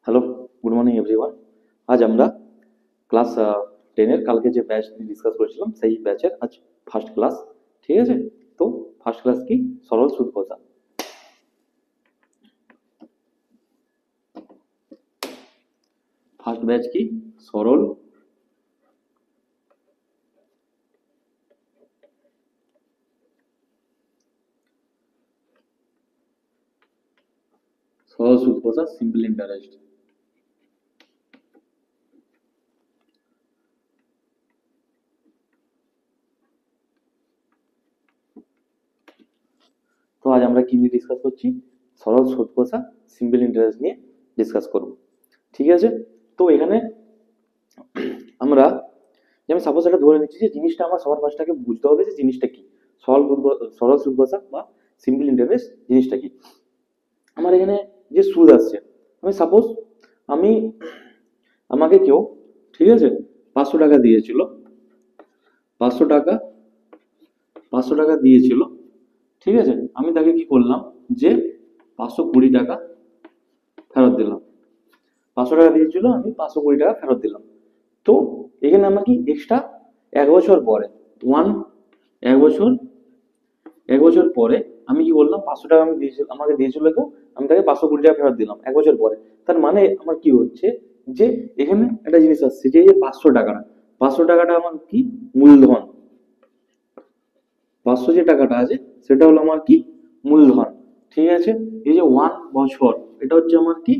Hello, good morning everyone. আজ আমরা class 10-এর কালকে যে ব্যাচ ডিসকাস করেছিলাম সেই ব্যাচের আজ ফার্স্ট ক্লাস। ঠিক আছে, তো ফার্স্ট ক্লাস কি? সরল সুদ কষা। ফার্স্ট ব্যাচ কি? সরল সরল সুদ কষা, সিম্পল ইন্টারেস্ট। তো আজ আমরা কি নিয়ে ডিসকাস করছি? সরল সুদ কষা, সিম্পল ইন্টারেস্ট নিয়ে ডিসকাস করব। ঠিক আছে, তো এখানে আমরা যেমন সাপোজ এটা ধরে নিচ্ছি যে জিনিসটা আমার সবার ফার্স্টটাকে বুঝতে হবে যে জিনিসটা কি। সরল সুদ কষা বা সিম্পল ইন্টারেস্ট জিনিসটা কি। আমার এখানে যে সুদ আসছে, আমি সাপোজ আমি আমাকে কেউ, ঠিক আছে, 500 টাকা দিয়েছিল, 500 টাকা 500 টাকা দিয়েছিল। ঠিক আছে, আমি তাকে কি করলাম যে 520 টাকা ফেরত দিলাম। 500 টাকা দিয়েছিল, আমি 520 টাকা ফেরত দিলাম। তো এখানে আমার কি এক্সট্রা 1 বছর পরে, ওয়ান এক বছর 1 বছর পরে আমি কি করলাম, 500 টাকা আমি দিয়েছিল, আমাকে দিয়েছিল কেউ, আমি তাকে 520 টাকা ফেরত দিলাম 1 বছর পরে। তার মানে আমার কি হচ্ছে যে এখানে একটা জিনিস আসছে যে এই যে 500 টাকাটা আমার কি মূলধন। 500 যে টাকাটা আছে সেটা হলো আমার কি মূলধন। ঠিক আছে, এই যে 1 বছর, এটা হচ্ছে আমার কি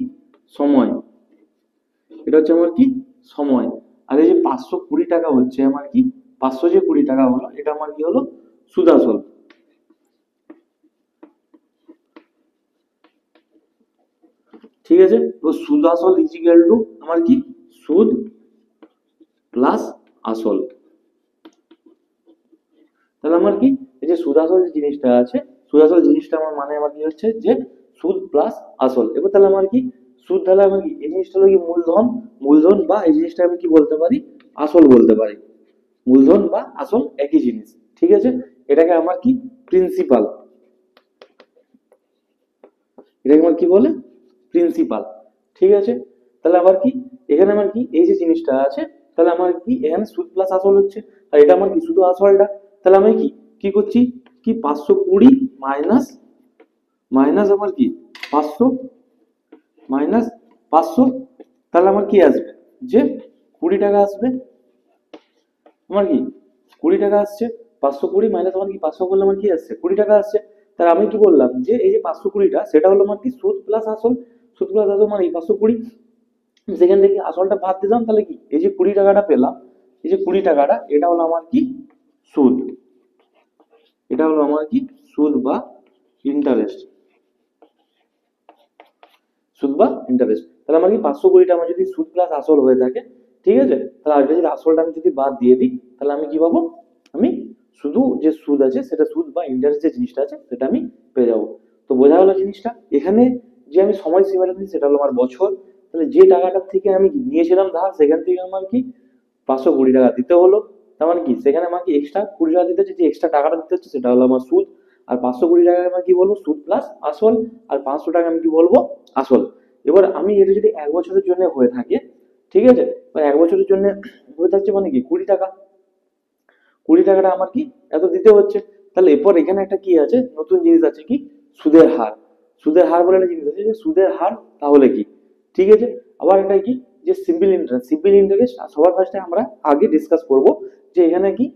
সময়, এটা হচ্ছে আমার কি সময়। আর এই যে 520 টাকা হচ্ছে আমার কি, 520 টাকা হলো, এটা আমার কি হলো সুদ আসল। ঠিক আছে, তো সুদ আসল ইজিক্যাল টু আমার কি সুদ প্লাস আসল। তাহলে আমার কি এই যে সুদ আসল যে জিনিসটা আছে, সুদ আসল জিনিসটা আমার মানে আমার কি হচ্ছে যে সুদ প্লাস আসল। এবার তাহলে আমার কি সুদ, তাহলে আমার কি এই জিনিসটা হলো কি মূলধন, মূলধন বা এই জিনিসটা আমি কি বলতে পারি, আসল বলতে পারি। মূলধন বা আসল একই জিনিস। ঠিক আছে, এটাকে আমার কি প্রিন্সিপাল, এটাকে আমার কি বলে প্রিন্সিপাল। ঠিক আছে, তাহলে আবার কি এখানে আমার কি এই যে জিনিসটা আছে, তাহলে আমার কি এখানে সুদ প্লাস আসল হচ্ছে, আর এটা আমার কি শুধু আসলটা। তাহলে আমি কি কি করছি কি 520 মাইনাস, মাইনাস আমার কি 500 মাইনাস 500, তাহলে আমার কি আসবে যে 20 টাকা আসবে। আমার কি 20 টাকা আসছে, 520 মাইনাস আমার কি 500 করলে আমার কি আসছে 20 টাকা আসছে। তাহলে আমি কি বললাম যে এই যে 520টা সেটা হলো আমার কি সুদ প্লাস আসল। সুদ প্লাস আসল মানে এই 520, সেখান থেকে আসলটা বাদ দিলাম, তাহলে কি এই যে 20 টাকাটা পেলাম, এই যে 20 টাকাটা এটা হলো আমার কি সুদ, এটা হলো আমার কি সুদ বা ইন্টারেস্ট, সুদ বা ইন্টারেস্ট। তাহলে আমার কি 520টা আমার যদি সুদ প্লাস আসল হয়ে থাকে, ঠিক আছে, তাহলে আর যদি আসলটা আমি যদি বাদ দিয়ে দিই, তাহলে আমি কি পাবো, আমি শুধু যে সুদ আছে সেটা সুদ বা ইন্টারেস্ট যে জিনিসটা আছে সেটা আমি পেয়ে যাবো। তো বোঝা গেল জিনিসটা। এখানে যে আমি সময় সীমাটা দিই সেটা হলো আমার বছর। তাহলে যে টাকাটার থেকে আমি নিয়েছিলাম ধার, সেখান থেকে আমার কি 520 টাকা দিতে হলো। তার মানে কি সেখানে আমাকে এক্সট্রা 20 টাকা দিতে হচ্ছে, যে এক্সট্রা টাকাটা দিতে হচ্ছে সেটা হলো আমার সুদ। আর 520 টাকা আমি কি বলবো সুদ প্লাস আসল, আর 500 টাকা আমি কি বলবো আসল। এবার আমি এটা যদি 1 বছরের জন্য হয়ে থাকে, ঠিক আছে, 1 বছরের জন্য হয়ে থাকছে মানে কি 20 টাকা, 20 টাকাটা আমার কি এত দিতে হচ্ছে। তাহলে এরপর এখানে একটা কি আছে, নতুন জিনিস আছে কি সুদের হার। সুদের হার বলে একটা জিনিস আছে, যে সুদের হার তাহলে কি, ঠিক আছে। আবার একটা কি যে সিম্পল ইন্টারেস্ট, সিম্পল ইন্টারেস্ট সবার ফার্স্টে আমরা আগে ডিসকাস করব যে এখানে কি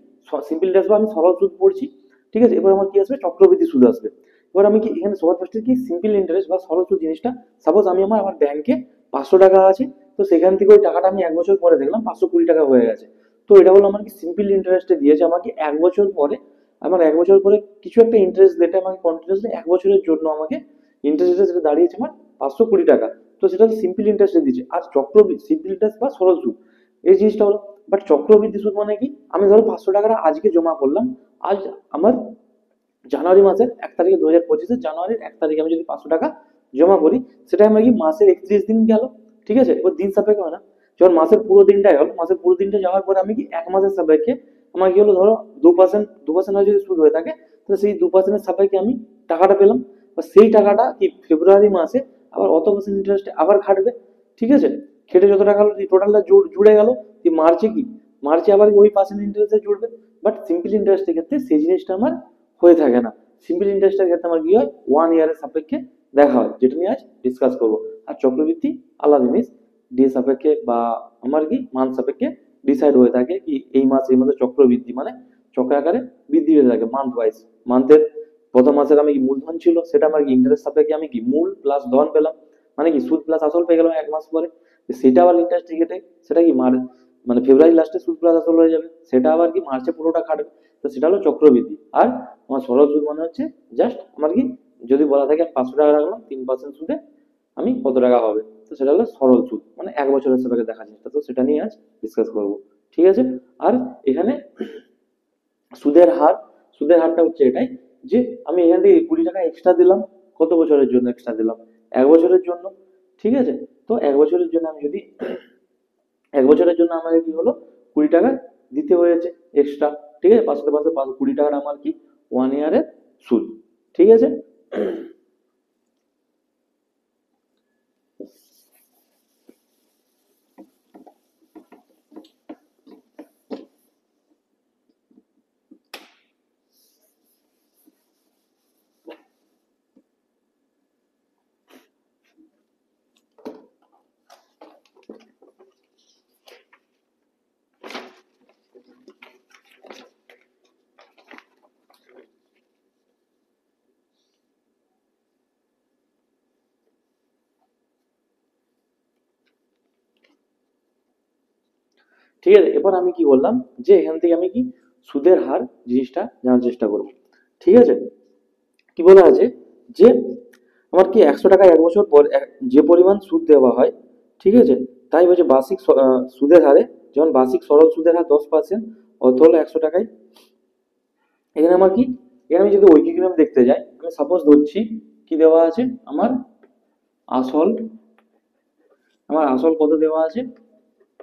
সিম্পল ইন্টারেস্ট বা আমি সরল সুদ পড়ছি। ঠিক আছে, এবার আমার কি আসবে চক্রবৃদ্ধি সুদ আসবে। এবার আমি কি এখানে সবার ফার্স্টে কি সিম্পল ইন্টারেস্ট বা সরল সুদ জিনিসটা, সাপোজ আমি আমার ব্যাংকে 500 টাকা আছে, তো সেখান থেকে ওই টাকাটা আমি 1 বছর পরে দেখলাম 520 টাকা হয়ে গেছে। তো এটা হলো আমার কি সিম্পল ইন্টারেস্টে দিয়েছে আমাকে 1 বছর পরে, আমার 1 বছর পরে কিছু একটা ইন্টারেস্ট দিতে আমাকে কন্টিনিউসলি 1 বছরের জন্য আমাকে ইন্টারেস্ট সেটা দাঁড়িয়েছে আমার 520 টাকা। তো সেটা সিম্পল ইন্টারেস্টে দিয়েছে। আর চক্রবৃদ্ধি সিম্পল ইন্টারেস্ট বা সরল সুদ এই জিনিসটা হলো, বাট চক্রবৃদ্ধি সুদ মানে কি, আমি ধরো 500 টাকাটা আজকে জমা করলাম, আজ আমার জানুয়ারি মাসের 1 তারিখে 2025-এর জানুয়ারির 1 তারিখে আমি যদি 500 টাকা জমা করি, সেটা আমার কি মাসের 31 দিন গেল। ঠিক আছে, এবার দিন সাপেক্ষে হয় না, যখন মাসের পুরো দিনটাই হলো, মাসের পুরো দিনটা যাওয়ার পরে আমি কি 1 মাসের সাপেক্ষে আমার কি হলো, ধরো 2%, 2% যদি সুদ হয়ে থাকে, তাহলে সেই 2%-এর সাপেক্ষে আমি টাকাটা পেলাম। বা সেই টাকাটা কি ফেব্রুয়ারি মাসে আবার অত পার্সেন্ট ইন্টারেস্টে আবার খাটবে। ঠিক আছে, খেটে যত টাকা হলো টোটালটা জুড়ে গেল। মার্চে কি, মার্চে আবার ওই পার্সেন্ট ইন্টারেস্টে জুড়বে। বাট সিম্পল ইন্টারেস্টের ক্ষেত্রে সেই জিনিসটা আমার হয়ে থাকে না। সিম্পল ইন্টারেস্টের ক্ষেত্রে আমার কি হয়, 1 ইয়ারের সাপেক্ষে দেখা হয়, যেটা নিয়ে আজ ডিসকাস করবো। আর চক্রবৃদ্ধি আলাদা জিনিস, ডে সাপেক্ষে বা আমার কি মান্থ সাপেক্ষে ডিসাইড হয়ে থাকে কি এই মাসে চক্রবৃদ্ধি মানে চক্র আকারে বৃদ্ধি হয়ে থাকে মান্থ ওয়াইজ। মান্থের প্রথম মাসের আমি কি মূলধন ছিল সেটা আমার কি ইন্টারেস্ট সাপেক্ষে আমি কি মূল প্লাস ধন পেলাম, মানে কি সুদ প্লাস আসল পেয়ে গেলাম 1 মাস পরে। সেটা আবার ইন্টারেস্ট কেটে সেটা কি মানে ফেব্রুয়ারি লাস্টে সুদ প্লাস আসল হয়ে যাবে, সেটা আবার কি মার্চে পুরোটা খাটবে। তো সেটা হলো চক্রবৃদ্ধি। আর আমার সরল সুদ মানে হচ্ছে জাস্ট আমার কি যদি বলা থাকে 500 টাকা রাখলাম 3% সুদে আমি কত টাকা হবে, তো সেটা হলো সরল সুদ, মানে 1 বছরের সাপেক্ষে দেখা জিনিসটা। তো সেটা নিয়ে আজ ডিসকাস করবো, ঠিক আছে। আর এখানে সুদের হার, সুদের হারটা হচ্ছে এটাই যে আমি এখান থেকে 20 টাকা এক্সট্রা দিলাম, কত বছরের জন্য এক্সট্রা দিলাম, 1 বছরের জন্য, ঠিক আছে। তো 1 বছরের জন্য আমি যদি 1 বছরের জন্য আমাকে কি হলো 20 টাকা দিতে হয়েছে এক্সট্রা, ঠিক আছে। পাঁচশো পাঁচশো 20 টাকার আমার কি 1 ইয়ারের সুদ, ঠিক আছে। ঠিক আছে, এবার আমি কি বললাম যে এখান থেকে আমি কি সুদের হার জিনিসটা জানার চেষ্টা করব, ঠিক আছে। কি বলা আছে যে আমার কি 100 টাকা 1 বছর পর যে পরিমাণ সুদ দেওয়া হয়, ঠিক আছে, তাই বলছে বার্ষিক সুদের হারে, যেমন বার্ষিক সরল সুদের হার 10%, অর্থ হলো 100 টাকায়। এখানে আমার কি, এখানে আমি যদি ঐকিক নিয়ম দেখতে যাই, আমি সাপোজ ধরছি কি দেওয়া আছে আমার আসল, আমার আসল কত দেওয়া আছে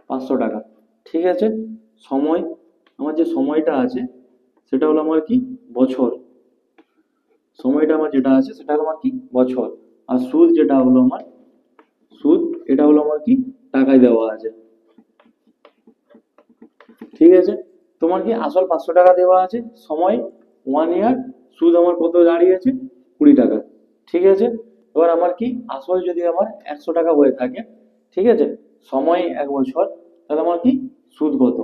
500 টাকা, ঠিক আছে। সময়, আমার যে সময়টা আছে সেটা হলো আমার কি বছর, সময়টা আমার যেটা আছে সেটা হলো আমার কি বছর। আর সুদ যেটা হলো আমার সুদ, এটা হলো আমার কি টাকায় দেওয়া আছে, ঠিক আছে। তোমার কি আসল 500 টাকা দেওয়া আছে, সময় 1 ইয়ার, সুদ আমার কত দাঁড়িয়েছে 20 টাকা, ঠিক আছে। এবার আমার কি আসল যদি আমার 100 টাকা হয়ে থাকে, ঠিক আছে, সময় 1 বছর, তাহলে আমার কি সুদ কত,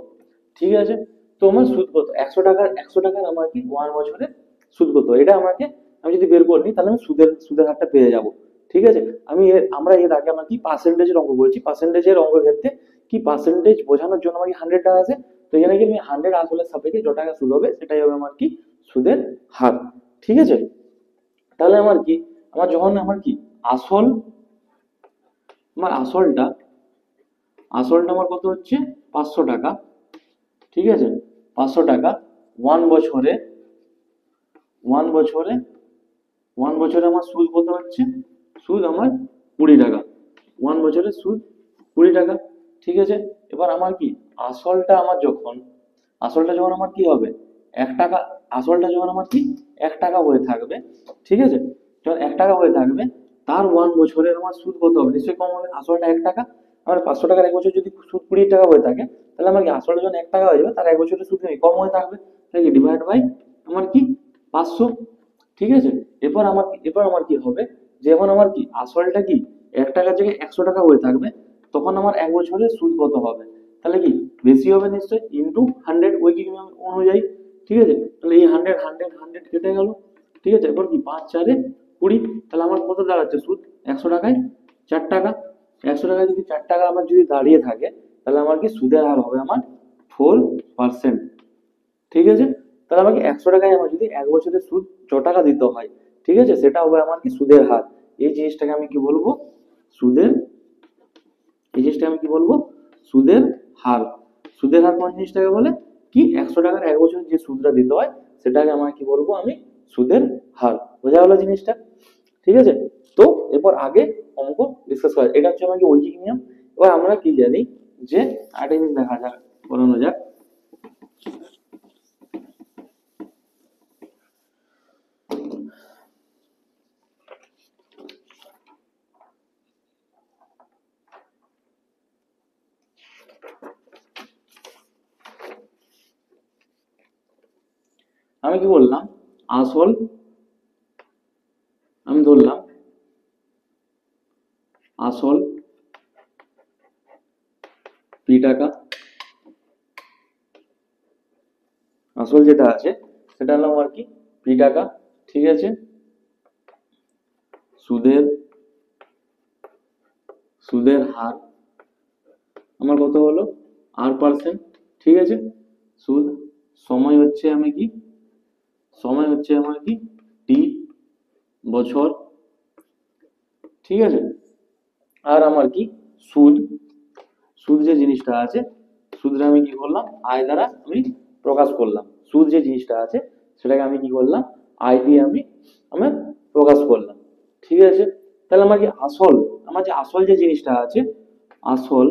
ঠিক আছে। তো আমার সুদ কত 100 টাকার আমার কি 1 বছরে সুদ কত, এটা আমাকে আমি যদি বের করে নিই তাহলে আমি সুদের হারটা পেয়ে যাব, ঠিক আছে। আমরা এর আগে আমার কি পার্সেন্টেজের অঙ্ক বলছি, পার্সেন্টেজের অঙ্কের ক্ষেত্রে কি পার্সেন্টেজ বোঝানোর জন্য আমার কি 100 টাকা আছে, তো এখানে কি আমি 100 আসলের সাপেক্ষে যত টাকা সুদ হবে সেটাই হবে আমার কি সুদের হার, ঠিক আছে। তাহলে আমার কি, আমার যখন আমার কি আসল, আমার আসলটা আমার কত হচ্ছে 500 টাকা, ঠিক আছে। 500 টাকা 1 বছরে, 1 বছরে 1 বছরে আমার সুদ কত হচ্ছে, সুদ আমার 20 টাকা, 1 বছরে সুদ 20 টাকা, ঠিক আছে। এবার আমার কি আসলটা আমার যখন, আসলটা যখন আমার কি হবে 1 টাকা, আসলটা যখন আমার কি 1 টাকা হয়ে থাকবে, ঠিক আছে, যখন 1 টাকা হয়ে থাকবে তার 1 বছরের আমার সুদ কত হবে, নিশ্চয়ই কম হবে। আসলটা 1 টাকা, আমার 500 টাকার 1 বছর যদি সুদ 20 টাকা হয়ে থাকে, তাহলে আমার কি আসলটা যখন 1 টাকা হয়ে যাবে তার 1 বছরের সুদ কম হয়ে থাকবে, তাই কি ডিভাইড বাই আমার কি 500, ঠিক আছে। এবার আমার কি হবে, যেমন আমার কি আসলটা কি 1 টাকার জায়গায় 100 টাকা হয়ে থাকবে, তখন আমার 1 বছরের সুদ কত হবে, তাহলে কি বেশি হবে নিশ্চয়ই, ইন্টু 100 ঐকিক নিয়ম অনুযায়ী, ঠিক আছে। তাহলে এই 100 কেটে গেল, ঠিক আছে। এবার কি 5 4 20, তাহলে আমার কত দাঁড়াচ্ছে সুদ 100 টাকায় 4 টাকা, 100 টাকায় যদি 4 টাকা আমার যদি দাঁড়িয়ে থাকে, তাহলে আমার কি সুদের হার হবে আমার 4%, ঠিক আছে। তাহলে আমাকে 100 টাকায় আমার যদি 1 বছরের সুদ ছ টাকা দিতে হয়, ঠিক আছে, সেটা হবে আমার কি সুদের হার। এই জিনিসটাকে আমি কি বলবো সুদের, এই জিনিসটাকে আমি কি বলবো সুদের হার। সুদের হার কোন জিনিসটাকে বলে কি 100 টাকার 1 বছরের যে সুদটা দিতে হয় সেটাকে আমার কি বলবো আমি সুদের হার, বোঝা গেল জিনিসটা, ঠিক আছে। তো এরপর আগে অঙ্ক ডিসকাস করা, এটা হচ্ছে আমাকে ঐকিক নিয়ম। এবার আমরা কি জানি যে আরেকটা জিনিস দেখা যাক, করানো যাক। আমি কি বললাম, আসল আমি ধরলাম আসল পি টাকা, আসল যেটা আছে সেটা হলো আমার কি পি টাকা, ঠিক আছে। সুদের সুদের হার আমার কত হলো R%, ঠিক আছে। সুদ সময় হচ্ছে আমি কি সময় হচ্ছে আমার কি টি বছর, ঠিক আছে। আর আমার কি সুদ সুদ যে জিনিসটা আছে, সুদটা আমি কি করলাম আয় দ্বারা আমি প্রকাশ করলাম। সুদ যে জিনিসটা আছে সেটাকে আমি কি করলাম আয় দিয়ে আমি প্রকাশ করলাম, ঠিক আছে। তাহলে আমার কি আমার যে আসল যে জিনিসটা আছে, আসল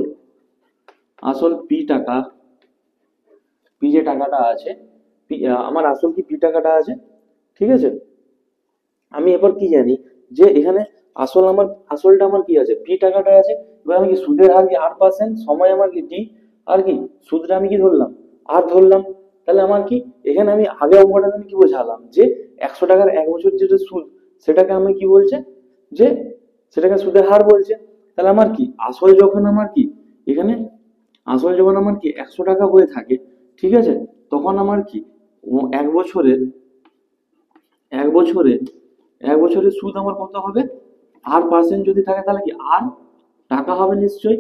আসল পি টাকা, পি যে টাকাটা আছে, আমার আসল কি পি টাকাটা আছে, ঠিক আছে। আমি এবার কি জানি যে এখানে আসলটা আমার কি আছে পি টাকাটা আছে। এবার আমি কি সুদের হার কি R%, সময় আমার কি টি, আর কি সুদটা আমি কি ধরলাম আর ধরলাম। তাহলে আমার কি এখানে আমি আগে অঙ্কটাতে আমি কি বোঝালাম যে 100 টাকার 1 বছর যেটা সুদ, সেটাকে আমি কি বলছে যে সেটাকে সুদের হার বলছে। তাহলে আমার কি আসল যখন আমার কি এখানে আসল যখন আমার কি 100 টাকা হয়ে থাকে, ঠিক আছে, তখন আমার কি এক বছরের এক বছরে এক বছরের সুদ আমার কত হবে R% যদি থাকে তাহলে কি আর টাকা হবে নিশ্চয়ই,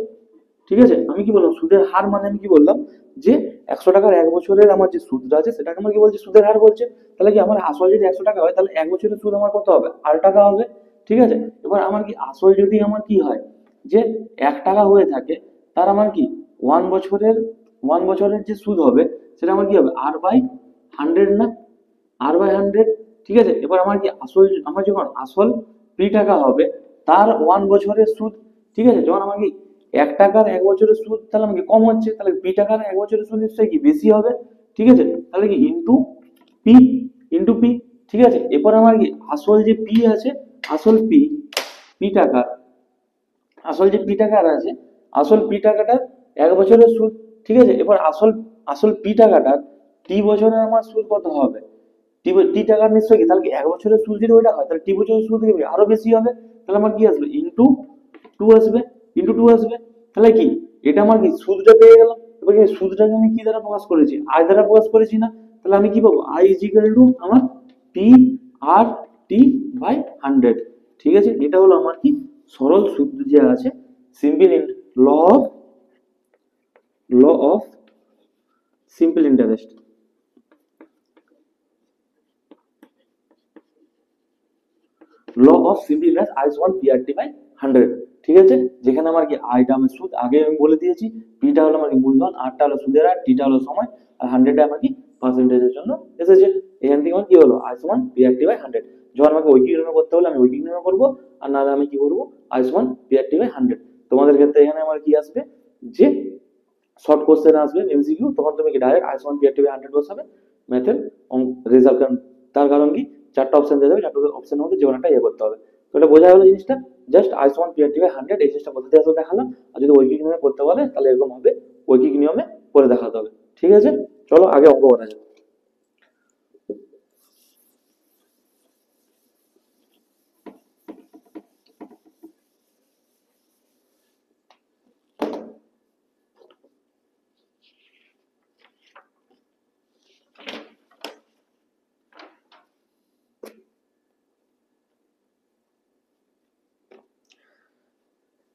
ঠিক আছে। আমি কি বললাম সুদের হার মানে আমি কি বললাম যে 100 টাকার 1 বছরের আমার যে সুদটা আছে সেটাকে আমার কি বলছে সুদের হার বলছে। তাহলে কি আমার আসল যদি 100 টাকা হয় তাহলে 1 বছরের সুদ আমার কত হবে R টাকা হবে, ঠিক আছে। এবার আমার কি আসল যদি আমার কি হয় যে 1 টাকা হয়ে থাকে, তার আমার কি 1 বছরের যে সুদ হবে সেটা আমার কি হবে R/100 না, R/100, ঠিক আছে। এবার আমার কি আমার যখন আসল পি টাকা হবে তার 1 বছরের সুদ, ঠিক আছে, যখন আমার কি 1 টাকার 1 বছরের সুদ তাহলে আমাকে কম হচ্ছে, তাহলে পি টাকার 1 বছরের সুদ নিশ্চয়ই কি বেশি হবে, ঠিক আছে। তাহলে কি পি পি, ঠিক আছে। এরপর আমার কি আসল যে পি আছে, আসল পি টাকার আসল যে পি টাকার আছে, আসল পি টাকাটার 1 বছরের সুদ, ঠিক আছে। এবার আসল আসল পি টাকাটার টি বছরের আমার সুদ কত হবে, টি টাকার নিশ্চয়ই কি তাহলে কি 1 বছরের সুদ যদি ওইটা হয় তাহলে টি বছরের সুদ কি আরো বেশি হবে। তাহলে আমার কি আসবে ইন্টু টু আসবে। তাহলে কি এটা আমার কি সুদটা পেয়ে গেলাম। এবার কি সুদটাকে আমি কি দ্বারা প্রকাশ করেছি আয় দ্বারা প্রকাশ করেছি না। তাহলে আমি কি পাবো আই ইজ ইকুয়াল টু আমার পি আর টি বাই 100, ঠিক আছে। এটা হলো আমার কি সরল সুদ যে আছে, simple law of law of simple interest, law of simple interest I one PRT by 100, ঠিক আছে। যেখানে আমার কি আইটা আমি সুদ আগে আমি বলে দিয়েছি, পিটা হলো আমার কি মূলধন, আরটা হলো সুদের হার, টিটা হলো সময়, আর 100টা আমার কি পার্সেন্টেজের জন্য এসেছে। এখান থেকে আমার কি হলো আই ওয়ান পিআরটি বাই 100। যখন আমাকে ঐকিক নির্ণয় করতে হলে আমি ঐকিক নির্ণয় করবো, আর নাহলে আমি কি করবো আই ওয়ান পিআরটি বাই 100। তোমাদের ক্ষেত্রে এখানে আমার কি আসবে যে শর্ট কোশ্চেন আসবে এমসিকিউ, তখন তুমি কি direct I one PRT by 100 বসাবে ম্যাথের রেজাল্ট। তার কারণ কি 4টা অপশন দিয়ে দেবে, 4টা অপশনের মধ্যে যে কোনো একটা ইয়ে করতে হবে। তো এটা বোঝা গেল জিনিসটা, just I one PRT by 100 এই জিনিসটা কোথা থেকে আসলে দেখালাম। আর যদি ঐকিক নিয়মে করতে বলে তাহলে এরকম হবে, ঐকিক নিয়মে করে দেখাতে হবে, ঠিক আছে। চলো আগে অঙ্ক করা যাক।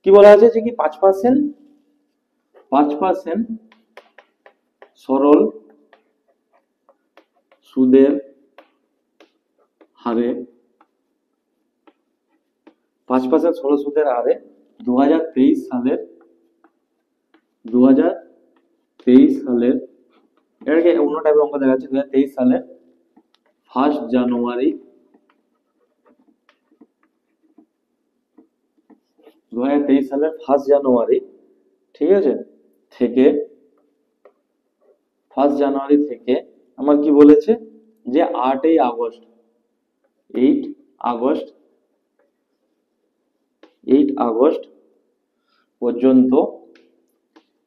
কি বলা আছে যে কি 5% সরল সুদের হারে 5% সরল সুদের হারে 2023 সালের এটাকে অন্য টাইপের অঙ্ক দেখা যাচ্ছে 2023 সালের 1 জানুয়ারি 2023 সালের 1 জানুয়ারি, ঠিক আছে, থেকে 1 জানুয়ারি থেকে আমার কি বলেছে যে 8 আগস্ট 8 আগস্ট 8 আগস্ট পর্যন্ত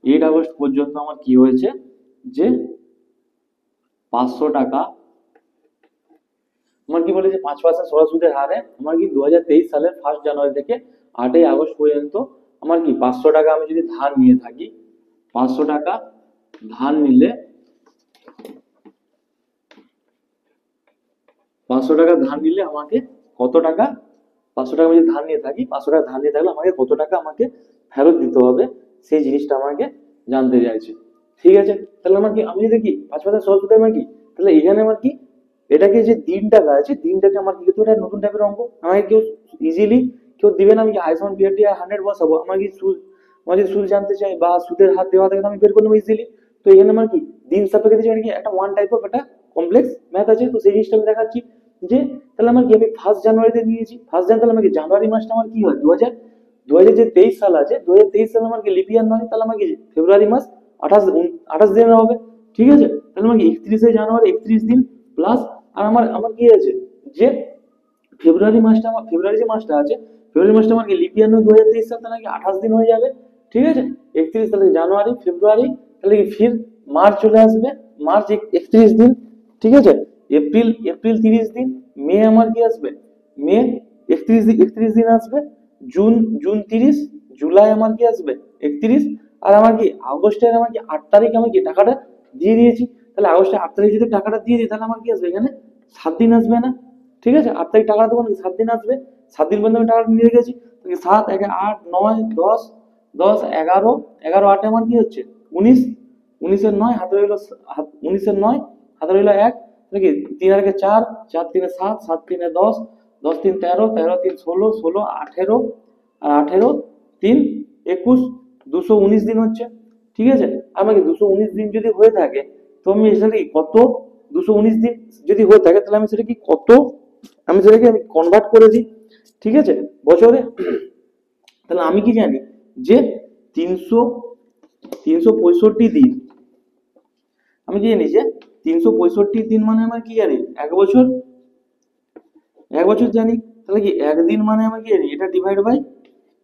8 আগস্ট পর্যন্ত আমার কি হয়েছে যে 500 টাকা আমার কি বলেছে 5% সরল সুদের হারে আমার কি 2023 সালের 1 জানুয়ারি থেকে 8 আগস্ট পর্যন্ত আমার কি 500 টাকা আমি যদি ধার নিয়ে থাকি, 500 টাকা ধার নিলে 500 টাকা ধার নিলে আমাকে কত টাকা, 500 টাকা আমি যদি ধার নিয়ে থাকি, 500 টাকা ধার নিয়ে থাকলে আমাকে কত টাকা আমাকে ফেরত দিতে হবে, সেই জিনিসটা আমাকে জানতে চাইছে। ঠিক আছে, তাহলে আমার কি আমি যদি কি 5% সহজ সুদের আমার কি, তাহলে এখানে আমার কি এটাকে যে দিনটা আছে, দিনটাকে আমার কি করতে হবে, নতুন টাইপের অঙ্ক আমাকে কেউ ইজিলি কেউ দিবে না। আমি কি আইসন পিআরটি 100 বসাবো, আমার কি সুদ, আমার যদি সুদ জানতে চাই বা সুদের হার দেওয়া থাকে আমি বের করে নেবো ইজিলি। তো এখানে আমার কি দিন সাপেক্ষে দিচ্ছে, মানে কি একটা ওয়ান টাইপ অফ একটা কমপ্লেক্স ম্যাথ আছে, তো সেই জিনিসটা আমি দেখাচ্ছি। যে তাহলে আমার কি আমি 1 জানুয়ারিতে নিয়েছি, 1 জানুয়ারি, তাহলে আমাকে জানুয়ারি মাসটা আমার কি হয় 2000 যে 23 সাল আছে, 2023 সাল আমার কি লিপ ইয়ার নয়, তাহলে আমাকে ফেব্রুয়ারি মাস 28 দিনের হবে। ঠিক আছে, তাহলে আমাকে 31শে জানুয়ারি 31 দিন প্লাস, আর আমার আমার কি আছে যে ফেব্রুয়ারি মাসটা, আমার ফেব্রুয়ারি যে মাসটা আছে, ফেব্রুয়ারি মাসটা আমার কি লিপ ইয়ার নয় 2023 সাল, তাহলে কি 28 দিন হয়ে যাবে। ঠিক আছে, 31, তাহলে জানুয়ারি ফেব্রুয়ারি, তাহলে কি ফির মার্চ চলে আসবে, মার্চ 31 দিন। ঠিক আছে, এপ্রিল এপ্রিল 30 দিন, মে আমার কি আসবে, মে 31 দিন আসবে, জুন জুন 30, জুলাই আমার কি আসবে 31, আর আমার কি আগস্টের আমার কি 8 তারিখ আমি কি টাকাটা দিয়ে দিয়েছি, তাহলে আগস্টের 8 তারিখ যদি টাকাটা দিয়ে দিই, তাহলে আমার কি আসবে এখানে 7 দিন আসবে না। ঠিক আছে, 8 তারিখ টাকাটা দেবো নাকি 7 দিন আসবে, 7 দিন পর্যন্ত আমি টাকাটা নিয়ে রেখেছি, 7 1 8 9 10 10 11 11 8 আমার কি হচ্ছে 19, 19 9 হাতে রইল 19 9 হাতে রইল 1, নাকি 3 আর 4 4 3 7 7 3 10 10 3 13 13 3 16 16 18 আর 18 3 21 219 দিন হচ্ছে। ঠিক আছে, আমাকে 219 দিন যদি হয়ে থাকে, তো আমি সেটা কি কত, 219 দিন যদি হয়ে থাকে তাহলে আমি সেটা কি কত, আমি সেটাকে আমি কনভার্ট করে দিই। ঠিক আছে, বছরে, তাহলে আমি কি জানি যে 365 দিন, আমি কি জানি যে 365 দিন মানে আমার কি জানি 1 বছর, 1 বছর জানি, তাহলে কি একদিন মানে আমার কি জানি এটা ডিভাইড বাই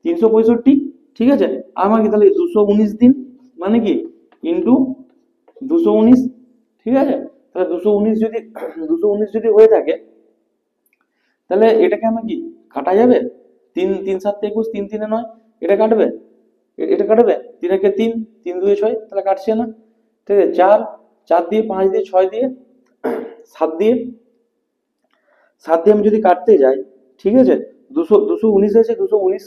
365। ঠিক আছে, আর আমার কি তাহলে 219 দিন মানে কি ইন্টু 219। ঠিক আছে, তাহলে 219 যদি হয়ে থাকে, তাহলে এটাকে আমার কি কাটা যাবে, 3 3 7 21 3 3 9, এটা কাটবে, এটা কাটবে, 3 1 3 3 2 6, তাহলে কাটছে না। ঠিক আছে, 4 4 দিয়ে 5 দিয়ে 6 দিয়ে 7 দিয়ে, 7 দিয়ে আমি যদি কাটতে যাই, ঠিক আছে, 219 আছে, 219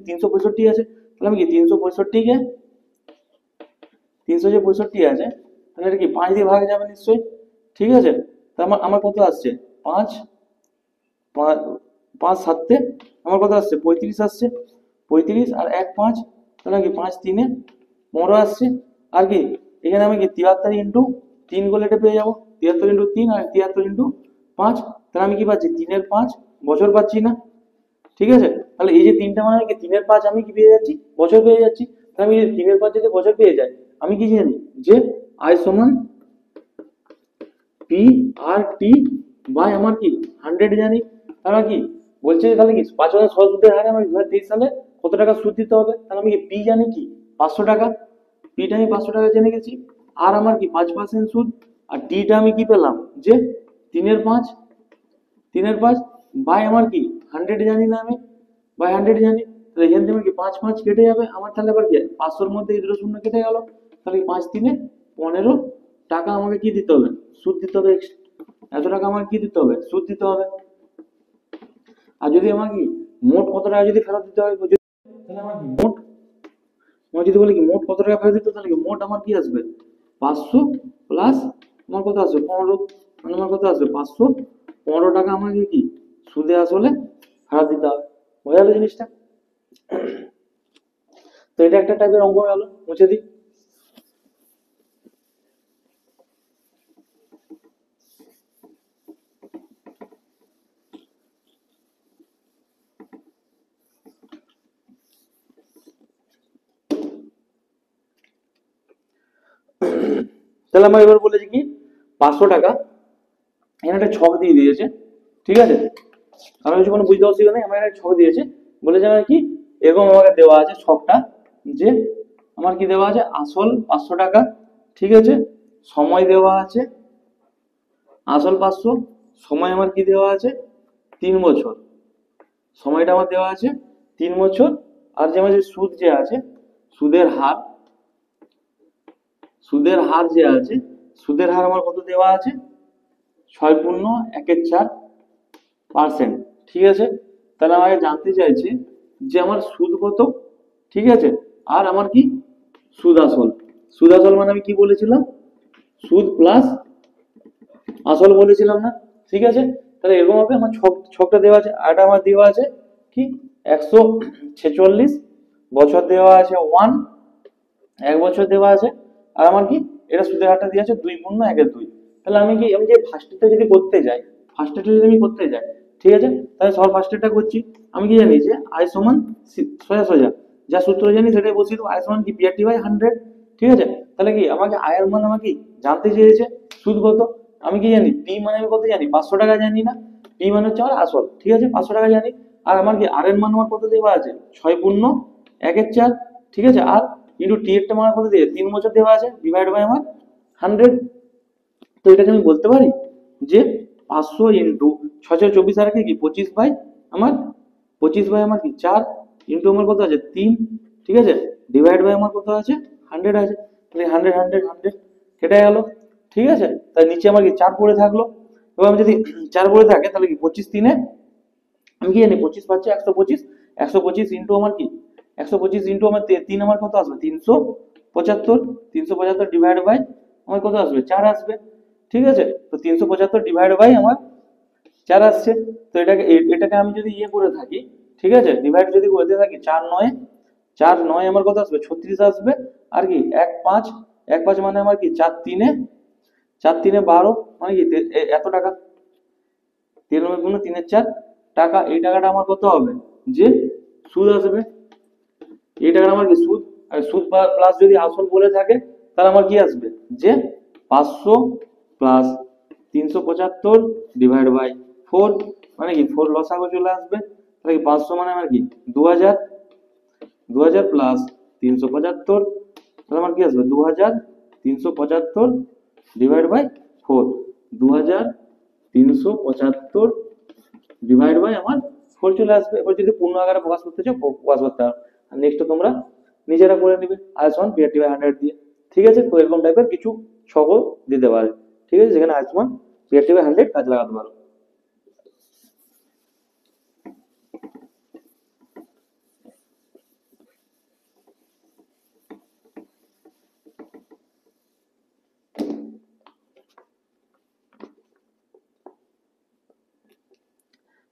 365 আছে, তাহলে আমি কি 365 কে 300 যে 65 আছে, তাহলে এটা কি 5 দিয়ে ভাগ যাবে নিশ্চয়ই। ঠিক আছে, তা আমার আমার কত আসছে 5 5 5 7 আমার কত আসছে 35 আসছে, 35 আর 1 5, তাহলে কি 5 3 15 আসছে, আর কি এখানে আমি কি 73 ইন্টু 3 করলে এটা পেয়ে যাবো, 73 ইন্টু 3 আর 73 ইন্টু 5, তাহলে আমি কি পাচ্ছি 3 এর 5 বছর পাচ্ছি না। ঠিক আছে, তাহলে এই যে 3টা মানে কি 3 এর 5 আমি কি পেয়ে যাচ্ছি, বছর পেয়ে যাচ্ছি। তাহলে আমি যদি 3 এর 5 যদি বছর পেয়ে যাই, আমি কি জানি যে আই সমান পি আর টি বাই আমার কি 100 জানি। তাহলে কি বলছে যে তাহলে কি 5% সহজ সুদের হারে আমার 2023 সালে কত টাকা সুদ দিতে হবে, তাহলে আমি কি পি জানি কি 500 টাকা, পিটা আমি 500 টাকা জেনে গেছি, আর আমার কি 5% সুদ, আর টিটা আমি কি পেলাম যে 3 এর 5, 3 এর 5 বাই আমার কি 100 জানি না আমি, বাই 100 জানি, তাহলে এখান থেকে আমার কি 5 5 কেটে যাবে আমার, তাহলে আবার কি 500 এর মধ্যে এই দুটো শূন্য কেটে গেল, তাহলে 5 3 15 টাকা আমাকে কি দিতে হবে, সুদ দিতে হবে, এত টাকা আমাকে কি দিতে হবে, সুদ দিতে হবে। আর যদি আমার কি মোট কত টাকা যদি ফেরত দিতে হয়, তাহলে আমার কি মোট, আমার যদি বলে কি মোট কত টাকা ফেরত দিতে, তাহলে কি মোট আমার কি আসবে 500 প্লাস আমার কত আসবে 15, মানে আমার কত আসবে 515 টাকা আমাকে কি সুদে আসলে ফেরত দিতে হবে। বোঝা গেল জিনিসটা? তো এটা একটা টাইপের অঙ্ক গেল, মুছে দিই। তাহলে আমার এবার বলেছি কি 500 টাকা, এখানে একটা ছক দিয়ে দিয়েছে। ঠিক আছে, আমি কিছু কোনো বুঝতে অসুবিধা নেই, আমার একটা ছক দিয়েছে, বলেছে আমার কি এরকম আমাকে দেওয়া আছে ছকটা, যে আমার কি দেওয়া আছে আসল 500 টাকা, ঠিক আছে, সময় দেওয়া আছে আসল 500, সময় আমার কি দেওয়া আছে 3 বছর, সময়টা আমার দেওয়া আছে 3 বছর। আর যে আমার যে সুদ যে আছে, সুদের হার, সুদের হার যে আছে, সুদের হার আমার কত দেওয়া আছে 6.14%। ঠিক আছে, তাহলে আমাকে জানতে চাইছে যে আমার সুদ কত, ঠিক আছে, আর আমার কি সুদ আসল। সুদ আসল মানে আমি কি বলেছিলাম, সুদ প্লাস আসল বলেছিলাম না, ঠিক আছে। তাহলে এরকম ভাবে আমার ছকটা দেওয়া আছে, আর আমার দেওয়া আছে কি 146 বছর দেওয়া আছে 1 বছর দেওয়া আছে, আর আমার কি এটা সুদের হারটা দেওয়া আছে 2 গুণ 1 এর 2। তাহলে আমি কি, আমি যে ফার্স্টেরটা যদি করতে যাই, ফার্স্টেরটা যদি আমি করতে যাই, ঠিক আছে, তাহলে সব ফার্স্টেরটা করছি। আমি কি জানি যে আই সমান সোজা সোজা যা সূত্র জানি সেটাই বসিয়ে দেবো, আই সমান কি PRT/100। ঠিক আছে, তাহলে কি আমাকে আয়ের মান আমাকে জানতে চেয়েছে সুদ কত। আমি কি জানি পি মানে আমি কত জানি 500 টাকা জানি না, পি মানে হচ্ছে আমার আসল, ঠিক আছে, 500 টাকা জানি। আর আমার কি আর এর মান আমার কত দেওয়া আছে 6 গুণ 1 এর 4, ঠিক আছে, আর ইন্টু টি এর টা মান কত দিয়ে 3 বছর দেওয়া আছে, ডিভাইড বাই আমার 100। তো এটাকে আমি বলতে পারি যে 500 ইন্টু 624 আর কি 25 বাই আমার 4 ইন্টু আমার কত আছে 3, ঠিক আছে, ডিভাইড বাই আমার কত আছে 100 আছে। তাহলে 100 কেটে গেল, ঠিক আছে। তাই নিচে আমার কি 4 পড়ে থাকলো। এবার আমি যদি 4 পড়ে থাকে তাহলে কি 25 3 আমি কি জানি 25 পাচ্ছি 125, 125 ইন্টু আমার কি 125 ইন্টু আমার 3 আমার কত আসবে 375, 375 ডিভাইড বাই আমার কত আসবে 4 আসবে, ঠিক আছে। তো 375 ডিভাইড বাই আমার 4 আসছে। তো এটাকে আমি যদি ইয়ে করে থাকি, ঠিক আছে, ডিভাইড যদি করতে থাকি 4 9 আমার কত আসবে 36 আসবে। আর কি 1 5 মানে আমার কি 4 3 12 মানে কি এত টাকা, 93 গুণ 3 এর 4 টাকা। এই টাকাটা আমার কত হবে যে সুদ আসবে, এই টাকাটা আমার কি সুদ। আর সুদ প্লাস যদি আসল বলে থাকে তাহলে আমার কি আসবে যে 500 প্লাস 375 ডিভাইড বাই 4 মানে কি 4 লসাগু চলে আসবে। তাহলে কি 500 মানে আমার কি 2000, 2000 প্লাস 375 তাহলে আমার কি আসবে 2375 ডিভাইড বাই 4, 2375 ডিভাইড বাই আমার 4 চলে আসবে। এবার যদি পূর্ণ আকারে প্রকাশ করতে চাও প্রকাশ করতে হবে। আর নেক্সট তোমরা নিজেরা করে নিবে আয়সন PRT/100 দিয়ে, ঠিক আছে। তো এরকম টাইপের কিছু ছকও দিতে পারে, ঠিক আছে, যেখানে আয়সন PRT/100 কাজ লাগাতে পারো।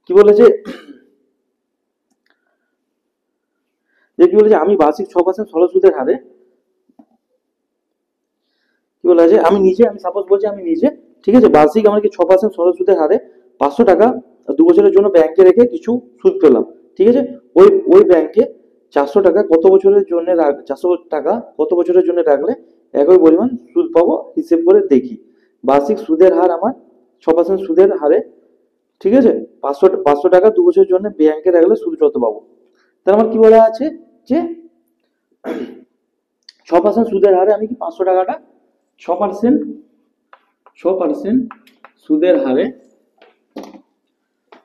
কি বলেছে যে কি বলেছে আমি বার্ষিক 6% সরল সুদের হারে, কি বলা আছে আমি নিজে, আমি সাপোজ বলছি আমি নিজে, ঠিক আছে, বার্ষিক আমার কি 6% সরল সুদের হারে 500 টাকা 2 বছরের জন্য ব্যাংকে রেখে কিছু সুদ পেলাম, ঠিক আছে। ওই ব্যাংকে 400 টাকা কত বছরের জন্য 400 টাকা কত বছরের জন্য রাখলে একই পরিমাণ সুদ পাবো হিসেব করে দেখি। বার্ষিক সুদের হার আমার 6% সুদের হারে, ঠিক আছে, 500 টাকা 2 বছরের জন্য ব্যাংকে রাখলে সুদ কত পাবো। তার আমার কি বলা আছে যে 6% সুদের হারে আমি কি 500 টাকাটা 6% সুদের হারে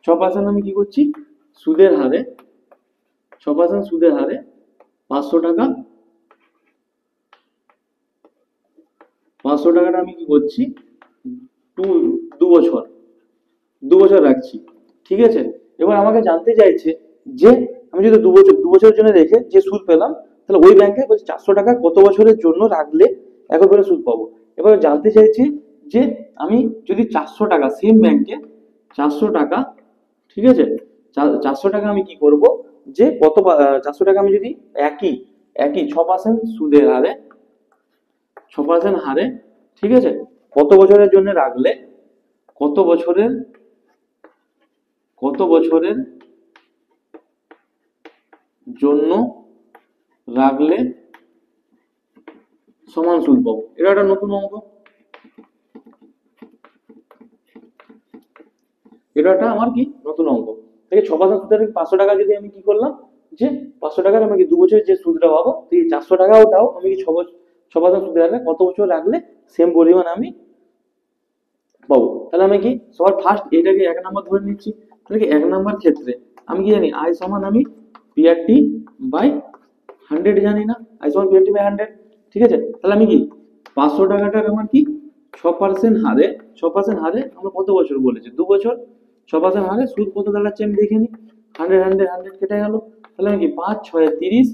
6% আমি কি করছি সুদের হারে 6% সুদের হারে 500 টাকা, 500 টাকাটা আমি কি করছি 2 বছর রাখছি, ঠিক আছে। এবার আমাকে জানতে চাইছে যে আমি যদি 2 বছরের জন্য রেখে যে সুদ পেলাম, তাহলে ওই ব্যাংকে 400 টাকা কত বছরের জন্য রাখলে একবারে সুদ পাবো। এবার জানতে চাইছি যে আমি যদি 400 টাকা সেম ব্যাংকে 400 টাকা, ঠিক আছে, 400 টাকা আমি কি করব যে 400 টাকা আমি যদি একই একই 6% সুদের হারে 6% হারে, ঠিক আছে, কত বছরের জন্য রাখলে কত বছরের জন্য রাখলে সমান সুদ পাবো। এটা একটা নতুন অঙ্ক, এটা একটা আমার কি নতুন অঙ্ক থেকে 6% সুদের 500 টাকা যদি আমি কি করলাম যে 500 টাকার আমাকে 2 বছরের যে সুদটা পাবো, তো এই 400 টাকাটাও আমি কি 6% সুদের হারে কত বছর রাখলে সেম পরিমাণ আমি পাবো। তাহলে আমি কি সবার ফার্স্ট এটাকে 1 নম্বর ধরে নিচ্ছি। তাহলে কি 1 নম্বর ক্ষেত্রে আমি কি জানি আই সমান আমি পিআরটি বাই 100 জানি না, আই সমান পিআরটি বাই 100। ঠিক আছে, তাহলে আমি কি 500 টাকাটার আমার কি 6% হারে, 6% হারে আমরা কত বছর বলেছে 2 বছর, 6% হারে সুদ কত দাঁড়াচ্ছে আমি দেখে নিই। 100 100 100 কেটে গেল। তাহলে আমি কি 5 6 30,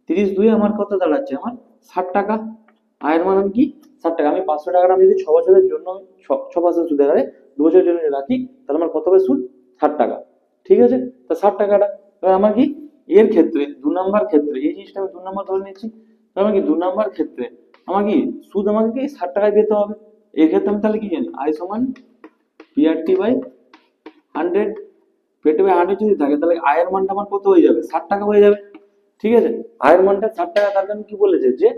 30 দুই আমার কত দাঁড়াচ্ছে আমার 60 টাকা। আয়ের মান আমি কি 60 টাকা। আমি 500 টাকাটা আমি যদি 6 বছরের জন্য 6% সুদের হারে 2 বছরের জন্য রাখি, তাহলে আমার কত হবে সুদ 60 টাকা। ঠিক আছে, তা 60 টাকাটা তাহলে আমার কি এর ক্ষেত্রে 2 নম্বর ক্ষেত্রে এই জিনিসটা আমি 2 নম্বর ধরে নিচ্ছি। তাহলে আমার কি 2 নম্বর ক্ষেত্রে আমার কি সুদ আমাকে কি 60 টাকায় পেতে হবে। এর ক্ষেত্রে আমি তাহলে কি জানি আই সমান পিআরটি বাই 100। পেটে বাই 100 যদি থাকে তাহলে আয়ের মানটা আমার কত হয়ে যাবে 60 টাকা হয়ে যাবে। ঠিক আছে, আয়ের মানটা 60 টাকা। তার কারণ কি বলেছে যে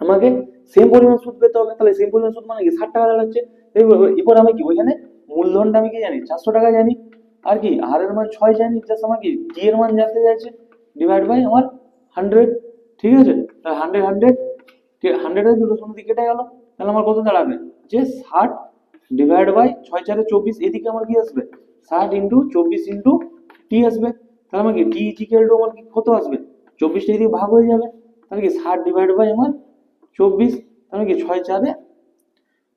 আমাকে সেম পরিমাণ সুদ পেতে হবে। তাহলে সেম পরিমাণ সুদ মানে কি 60 টাকা দাঁড়াচ্ছে। এরপর আমি কি ওইখানে মূলধনটা আমি কি জানি 400 টাকা জানি, আর কি আর এর মান 6 জানি, জাস্ট আমার কি টি এর মান জানতে চাইছে, ডিভাইড বাই আমার 100। ঠিক আছে, তাহলে 100 100 100 এর দুটো শূন্য দিয়ে কেটে গেল। তাহলে আমার কত দাঁড়াবে যে 60 ডিভাইড বাই 6 4 24। এদিকে আমার কি আসবে 60 ইন্টু 24 ইন্টু টি আসবে। তাহলে আমার কি টি ইজিক্যাল টু আমার কি কত আসবে 24টা এদিকে ভাগ হয়ে যাবে। তাহলে কি 60 ডিভাইড বাই আমার 24। তাহলে কি 6 4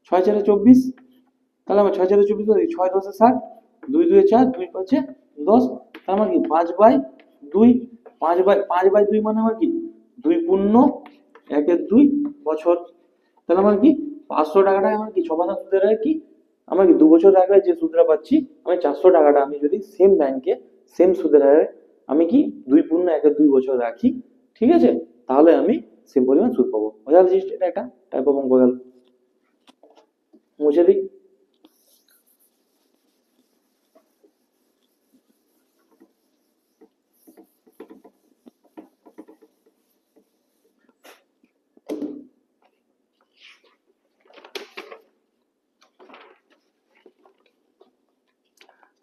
6 4 24। তাহলে আমার 6 4 24 6 10 60, 2 2 4, 2 5 10। তাহলে আমার কি 5 বাই 2, 5 বাই 2 মানে আমার কি 2 পূর্ণ 1 এর 2 বছর। তাহলে আমার কি 500 টাকাটা আমার কি 6% সুদের হারে কি আমার কি 2 বছর আগে যে সুদটা পাচ্ছি আমি 400 টাকাটা আমি যদি সেম ব্যাংকে সেম সুদের হারে আমি কি 2 পূর্ণ 1 এর 2 বছর রাখি, ঠিক আছে, তাহলে আমি সেম পরিমাণ সুদ পাবো। বোঝা গেল? এটা একটা টাইপ অফ অঙ্ক গেল। মুছে দিই।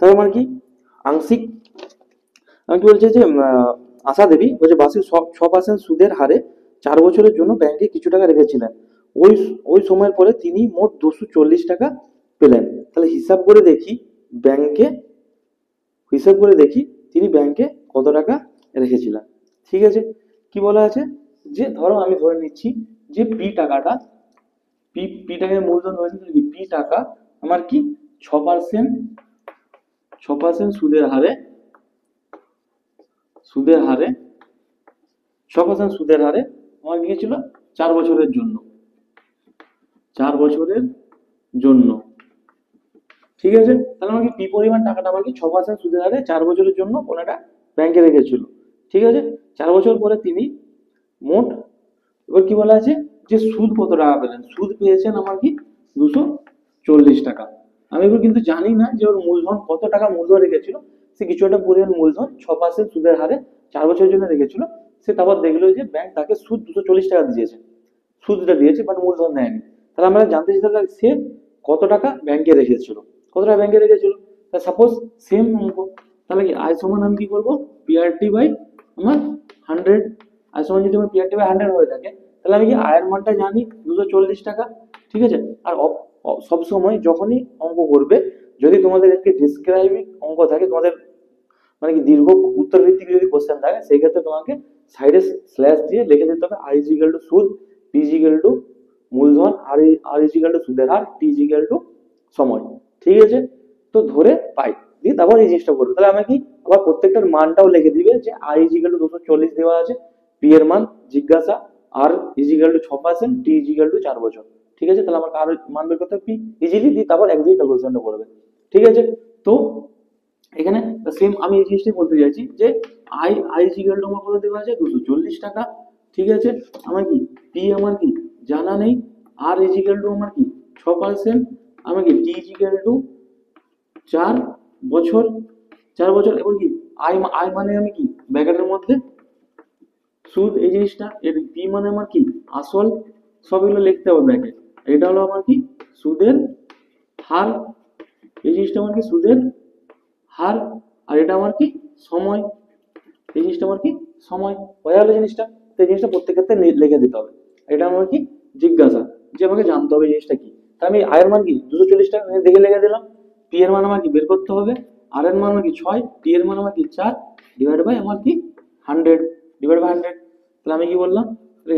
তাহলে আমার কি আংশিক আমি কি বলছি যে আশা দেবী বলছে বার্ষিক 6% সুদের হারে 4 বছরের জন্য ব্যাংকে কিছু টাকা রেখেছিলেন। ওই ওই সময়ের পরে তিনি মোট 240 টাকা পেলেন। তাহলে ব্যাংকে হিসাব করে দেখি তিনি ব্যাংকে কত টাকা রেখেছিলেন। ঠিক আছে, কি বলা আছে যে ধরো আমি ধরে নিচ্ছি যে পি টাকাটা পি টাকার মূলধন ধরে নিচ্ছি পি টাকা আমার কি 6% 6% সুদের হারে 6% সুদের হারে আমার গিয়েছিল 4 বছরের জন্য 4 বছরের জন্য। ঠিক আছে, তাহলে আমাকে পি পরিমাণ টাকাটা আমাকে 6% সুদের হারে 4 বছরের জন্য কোন একটা ব্যাংকে রেখেছিল। ঠিক আছে, 4 বছর পরে তিনি মোট এবার কি বলা আছে যে সুদ কত টাকা পেলেন, সুদ পেয়েছেন আমার কি 240 টাকা। আমি এবার কিন্তু জানি না যে ওর মূলধন কত টাকা মূলধন রেখেছিল। সে কিছু একটা পরিমাণ মূলধন 6% সুদের হারে 4 বছরের জন্য রেখেছিল। সে তারপর দেখলো যে ব্যাংক তাকে সুদ 240 টাকা দিয়েছে, সুদটা দিয়েছে বাট মূলধন দেয়নি। তাহলে আমরা জানতে চাই তাহলে সে কত টাকা ব্যাংকে রেখেছিল, কত টাকা ব্যাংকে রেখেছিল। সাপোজ সেম অঙ্ক, তাহলে কি আই সমান আমি কি করবো পিআরটি বাই আমার 100। আই সমান যদি আমার পিআরটি বাই 100 হয়ে থাকে তাহলে আমি কি আয়ের মানটা জানি 240 টাকা। ঠিক আছে, আর সব সময় যখনই অঙ্ক করবে যদি তোমাদের একটি ডিসক্রাইবিং অঙ্ক থাকে, তোমাদের মানে কি দীর্ঘ উত্তর ভিত্তিক যদি কোশ্চেন থাকে সেই ক্ষেত্রে তোমাকে সাইডে স্ল্যাশ দিয়ে লিখে দিতে হবে আই ইজিক্যাল টু সুদ, পি ইজিক্যাল টু মূলধন, আর ইজিক্যাল টু সুদের হার, টি ইজিক্যাল টু সময়। ঠিক আছে, তো ধরে পাই দিয়ে তারপর এই জিনিসটা করবে। তাহলে আমি কি আবার প্রত্যেকটার মানটাও লিখে দিবে যে আই ইজিক্যাল টু 240 দেওয়া আছে, পি এর মান জিজ্ঞাসা, আর ইজিক্যাল টু 6%, টি ইজিক্যাল টু 4 বছর। ঠিক আছে, তাহলে আমার কার মান বের করতে হবে পি ইজিলি দিয়ে তারপর একদিকে ক্যালকুলেশনটা করবে। ঠিক আছে, তো এখানে সেম আমি এই জিনিসটাই বলতে চাইছি যে আই ইজিক্যাল টু আমার কত দেওয়া আছে 240 টাকা। ঠিক আছে, আমার কি পি আমার কি জানা নেই, আর ইজিক্যাল টু আমার কি 6%, আমার কি টি ইজিক্যাল টু 4 বছর, 4 বছর। এবার কি আই মানে আমি কি ব্র্যাকেটের মধ্যে সুদ, এই জিনিসটা এর পি মানে আমার কি আসল, সব এগুলো লিখতে হবে ব্র্যাকেট। এটা হলো আমার কি সুদের হার, এই জিনিসটা আমার কি সুদের হার, আর এটা আমার কি সময়, এই জিনিসটা আমার কি সময়। বোঝা গেল জিনিসটা? তো এই জিনিসটা প্রত্যেক ক্ষেত্রে লিখে দিতে হবে। এটা আমার কি জিজ্ঞাসা যে আমাকে জানতে হবে এই জিনিসটা কি। তা আমি আই এর মান কি 240 টাকা দেখে লেগে দিলাম। পি এর মান আমার কি বের করতে হবে, আর এর মান আমার কি 6, টি এর মান আমার কি 4, ডিভাইড বাই আমার কি 100, ডিভাইড বাই 100। তাহলে আমি কি বললাম,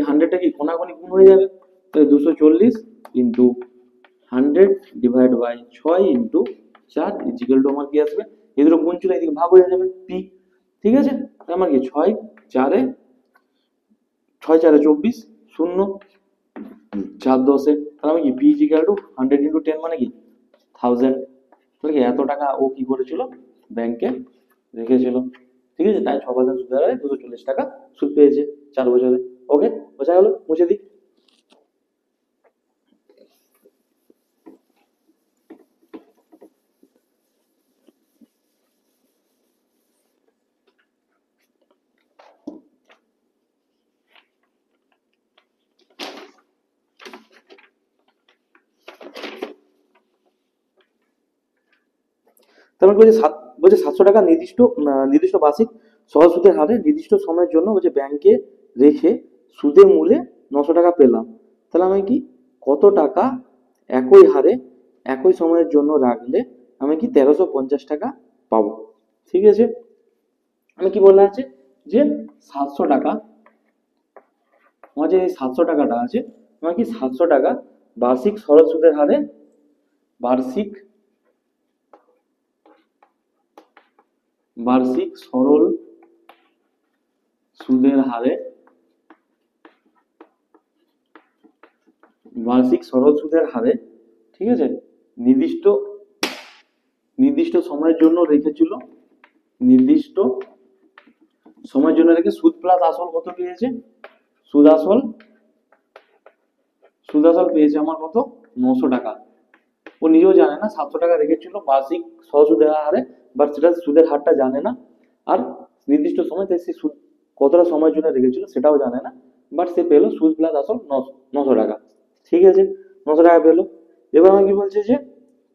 100টা কি কোনাকুনি গুণ হয়ে যাবে, তাহলে 240 into 100 divide by 6 into 4 is equal to আমার কি আসবে, এই দুটো গুণ ছিল এদিকে ভাগ হয়ে যাবে পি। ঠিক আছে, তাহলে আমার কি 6 4 24 শূন্য 4 10, তাহলে আমি কি পি ইজিক্যাল টু 100 ইন্টু 10 মানে কি 1000। তাহলে কি এত টাকা ও কি করেছিল, ব্যাংকে রেখেছিল। ঠিক আছে, তাই 6% সুদের হারে 240 টাকা সুদ পেয়েছে 4 বছরে। ওকে, বোঝা গেল, মুছে দিই। তারপর বলছে 700 টাকা নির্দিষ্ট বার্ষিক সহজ সুদের হারে নির্দিষ্ট সময়ের জন্য বলছে ব্যাংকে রেখে সুদে মূলে 900 টাকা পেলাম। তাহলে আমি কি কত টাকা একই হারে একই সময়ের জন্য রাখলে আমি কি 1350 টাকা পাবো। ঠিক আছে, আমি কি বলা আছে যে 700 টাকা, আমার যে 700 টাকাটা আছে, আমার কি 700 টাকা বার্ষিক সরল সুদের হারে, বার্ষিক সরল সুদের হারে, বার্ষিক সরল সুদের হারে, ঠিক আছে, নির্দিষ্ট সময়ের জন্য রেখেছিল, নির্দিষ্ট সময়ের জন্য রেখে সুদ প্লাস আসল কত পেয়েছে, সুদ আসল পেয়েছে আমার কত 900 টাকা। ও নিজেও জানে না 700 টাকা রেখেছিল বার্ষিক সরল সুদের হারে, বাট সেটা সুদের হারটা জানে না, আর নির্দিষ্ট সময় তাই সে সুদ কতটা সময়ের জন্য রেখেছিল সেটাও জানে না, বাট সে পেলো সুদ প্লাস আসল 900 টাকা। ঠিক আছে, 900 টাকা পেলো। এবার আমার কি বলছে যে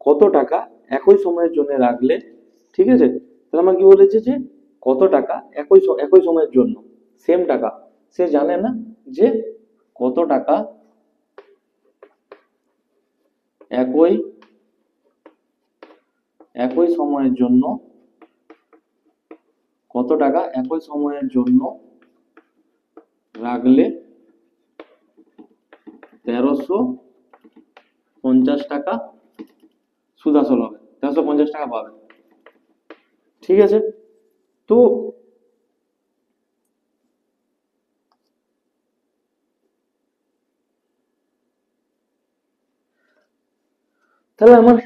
কত টাকা একই সময়ের জন্য রাখলে, ঠিক আছে, তাহলে আমার কি বলেছে যে কত টাকা একই সময়ের জন্য, সেম টাকা, সে জানে না যে কত টাকা একই সময়ের জন্য, কত টাকা একই সময়ের জন্য রাখলে 1350 টাকা সুদ আসল হবে, 1350 টাকা পাবে। ঠিক আছে, তো তাহলে আমার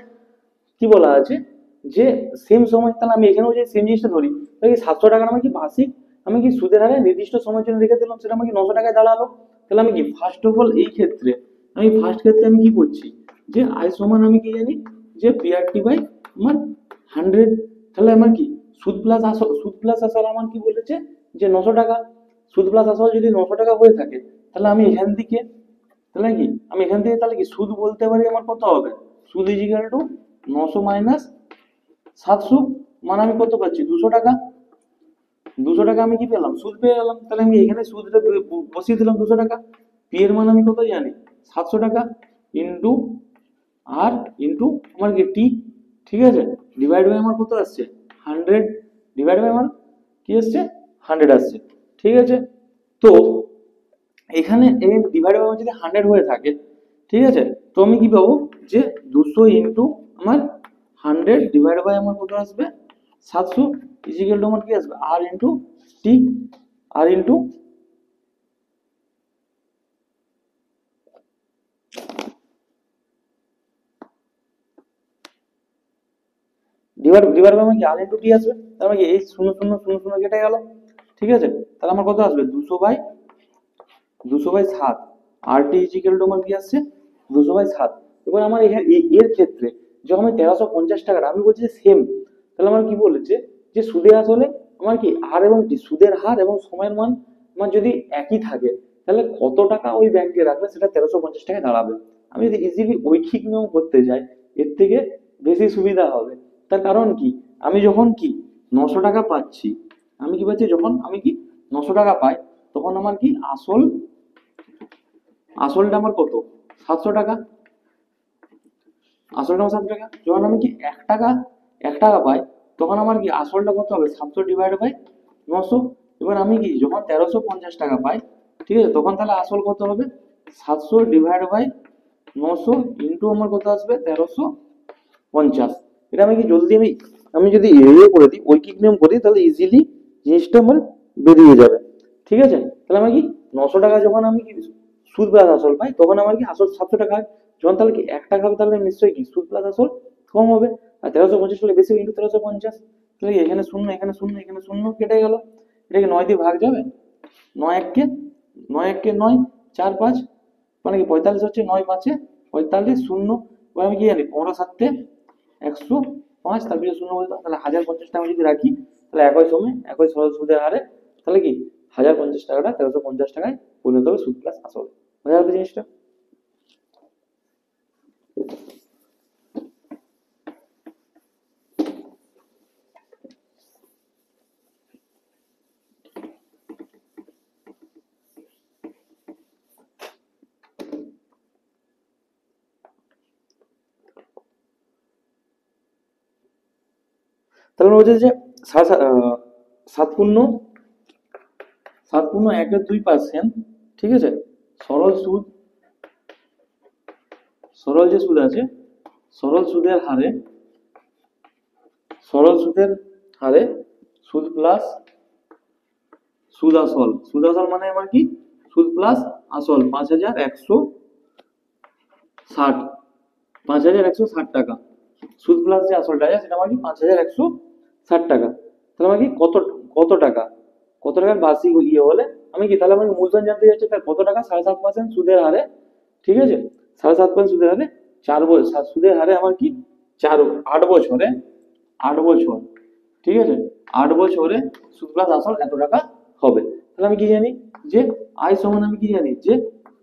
কি বলা আছে যে সেম সময়, তাহলে আমি এখানেও যে সেম জিনিসটা ধরি, তাহলে 700 টাকা আমার কি বার্ষিক আমি কি সুদের হারে নির্দিষ্ট সময়ের জন্য রেখে দিলাম, সেটা আমাকে 900 টাকায় দাঁড়ালো। তাহলে আমি কি ফার্স্ট অফ অল এই ক্ষেত্রে আমি কি করছি যে আই সমান আমি কি জানি যে পিআরটি বাই আমার 100। তাহলে আমার কি সুদ প্লাস আসল আমার কি বলেছে যে 900 টাকা, সুদ প্লাস আসল যদি 900 টাকা হয়ে থাকে, তাহলে আমি এখান থেকে, তাহলে কি সুদ বলতে পারি আমার কত হবে, সুদ ইজিক্যাল টু 900 মাইনাস 700, মানে আমি কত পাচ্ছি 200 টাকা। 200 টাকা আমি কি পেলাম, সুদ পেয়ে গেলাম। তাহলে আমি এখানে সুদটা বসিয়ে দিলাম 200 টাকা। পি এর মান আমি কত জানি 700 টাকা ইন্টু আর ইন্টু আমার কি টি, ঠিক আছে, ডিভাইড বাই আমার কত আসছে 100, ডিভাইড বাই আমার কি আসছে 100 আসছে। ঠিক আছে, তো এখানে ডিভাইড বাই যদি 100 হয়ে থাকে, ঠিক আছে, তো আমি কি পাবো যে 200 ইন্টু আমার 100 ডিভাইড বাই আমার কত আসবে 700 ইজিক্যাল টু আমার কি আসবে আর ইন্টু টি, আর ইন্টু ডিভাইড বাই আমার কি আর ইন্টু টি আসবে। তার মানে কি এই 0 0 0 0 কেটে গেল। ঠিক আছে, তাহলে আমার কত আসবে 200/7, আর টি ইজিক্যাল টু আমার কি আসছে 200/7। এবার আমার এখানে এর ক্ষেত্রে যখন আমি 1350 টাকার আমি বলছি যে সেম, তাহলে আমার কি বলেছে যে সুদের আসলে আমার কি আর এবং টি সুদের হার এবং সময়ের মান আমার যদি একই থাকে, তাহলে কত টাকা ওই ব্যাংকে রাখলে সেটা 1350 টাকায় দাঁড়াবে। আমি যদি ইজিলি ঐখিক নিয়ম করতে যাই এর থেকে বেশি সুবিধা হবে। তার কারণ কি, আমি যখন কি 900 টাকা পাচ্ছি, আমি কি পাচ্ছি যখন আমি কি 900 টাকা পাই, তখন আমার কি আসলটা আমার কত 700 টাকা। আসলটা আমার 7 টাকা। যখন আমি কি 1 টাকা পাই, তখন আমার কি আসলটা কত হবে? 700 ডিভাইড বাই 900। এবার আমি কি যখন 1350 টাকা পাই, ঠিক আছে, তখন তাহলে আসল কত হবে? 700 ডিভাইড বাই 900 ইন্টু আমার কত আসবে? 1350। এটা আমি কি জলদি আমি যদি করে দিই, ঐকিক নিয়ম করি, তাহলে ইজিলি জিনিসটা আমার বেরিয়ে যাবে। ঠিক আছে, তাহলে আমার কি 900 টাকা যখন আমি কি সুদ প্লাস আসল পাই, তখন আমার কি আসল 700 টাকা হয়। যখন তাহলে কি 1 টাকা হবে, তাহলে নিশ্চয়ই কি সুদ প্লাস আসল কম হবে। আর 1350 হলে বেশি ইন্টু 1350, তাহলে কি এখানে শূন্য, এখানে শূন্য, এখানে শূন্য কেটে গেল। এটা কি 9 দিয়ে ভাগ যাবে? 9 এককে 9 এককে 9, 4 5 মানে কি 45 হচ্ছে, 9 5 45, শূন্য। এবার আমি কি জানি 15 7 105, তার পিছনে শূন্য বলতে, তাহলে 1050 টাকা যদি রাখি, তাহলে একই সময় একই সরল সুদের হারে তাহলে কি 1050 টাকাটা 1350 টাকায় পরিণত হবে সুদ প্লাস আসল। বোঝা যাবে জিনিসটা? তাহলে বলছে যে 7 পূর্ণ 1/2%, ঠিক আছে, সরল সুদ, সরল যে সুদ আছে, সরল সুদের হারে, সরল সুদের হারে সুদ প্লাস সুদ আসল। সুদ আসল মানে আমার কি সুদ প্লাস আসল 5160, 5160 টাকা। সুদ প্লাস যে আসলটা আছে সেটা আমার কি 5160 টাকা। তাহলে আমার কি কত কত টাকা কত টাকার বার্ষিক হলে আমি কি, তাহলে আমাকে মূলধন জানতে যাচ্ছে, তার কত টাকা? 7.5% সুদের হারে, ঠিক আছে, 7.5% সুদের হারে 4 বছর সুদের হারে আমার কি 8 বছরে, 8 বছর, ঠিক আছে, 8 বছরে সুদ প্লাস আসল এত টাকা হবে। তাহলে আমি কি জানি যে আই সমান, আমি কি জানি যে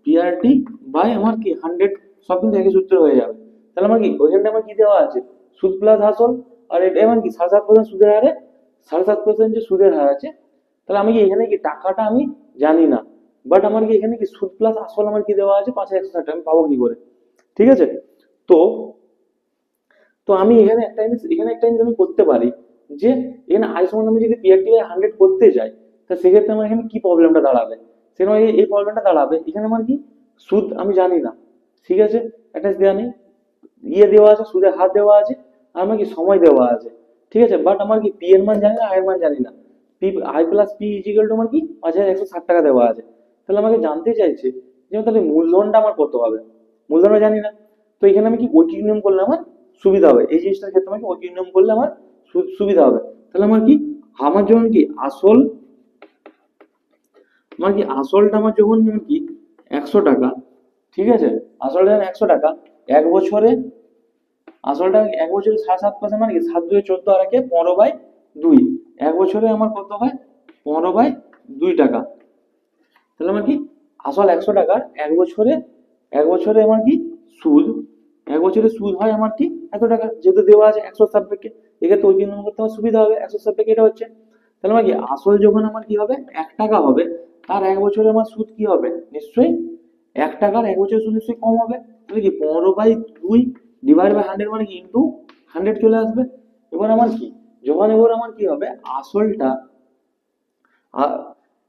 পিআরটি বাই আমার কি 100, সব কিন্তু একই সূত্র হয়ে যাবে। তাহলে আমার কি ওইখানটা আমার কি দেওয়া আছে? সুদ প্লাস আসল, আর এটা আমার কি 7.5% সুদের হারে, 7.5% যে সুদের হার আছে। তাহলে আমি কি এখানে কি টাকাটা আমি জানি না, বাট আমার কি এখানে কি সুদ প্লাস আসল আমার কি দেওয়া আছে 5160 টাকা, আমি পাবো কি করে? ঠিক আছে, তো তো আমি এখানে একটা জিনিস আমি করতে পারি, যে এখানে আই সমান আমি যদি পিআরটি বাই 100 করতে যাই, তা সেক্ষেত্রে আমার এখানে কি প্রবলেমটা দাঁড়াবে? সেখানে এই প্রবলেমটা দাঁড়াবে, এখানে আমার কি সুদ আমি জানি না, ঠিক আছে, একটা দেওয়া নেই, দেওয়া আছে, সুদের হার দেওয়া আছে, আর আমার কি সময় দেওয়া আছে, ঠিক আছে, বাট আমার কি পি এর মান জানি না, আই এর মান জানি না। P I plus P is equal to আমার কি 5160 টাকা দেওয়া আছে। তাহলে আমাকে জানতে চাইছে যে তাহলে মূলধনটা আমার কত হবে? মূলধনটা জানি না, তো এখানে আমি কি ঐকিক নিয়ম করলে আমার সুবিধা হবে, এই জিনিসটার ক্ষেত্রে আমাকে ঐকিক নিয়ম করলে আমার সুবিধা হবে। তাহলে আমার কি, আমার যখন কি আসল, আমার কি আসলটা আমার যখন যেমন কি 100 টাকা, ঠিক আছে, আসলটা যখন 100 টাকা, 1 বছরে আসলটা 1 বছরে 7.5% মানে কি 7 2 14, আর একে 15/2, 1 বছরে আমার কত হয়? 15/2 টাকা। তাহলে আমার কি আসল 100 টাকার 1 বছরে, 1 বছরে আমার কি সুদ, 1 বছরে সুদ হয় আমার কি এত টাকা, যেহেতু দেওয়া আছে 100 সাপেক্ষে, এক্ষেত্রে ওই জন্য করতে আমার সুবিধা হবে, 100 সাপেক্ষে এটা হচ্ছে। তাহলে আমার কি আসল যখন আমার কি হবে 1 টাকা হবে, তার 1 বছরে আমার সুদ কি হবে? নিশ্চয়ই 1 টাকার 1 বছরের সুদ নিশ্চয়ই কম হবে। তাহলে কি 15/2 ডিভাইড বাই 100 মানে কি ইন্টু 100 চলে আসবে। এবার আমার কি, এবার আমার কি হবে আসলটা,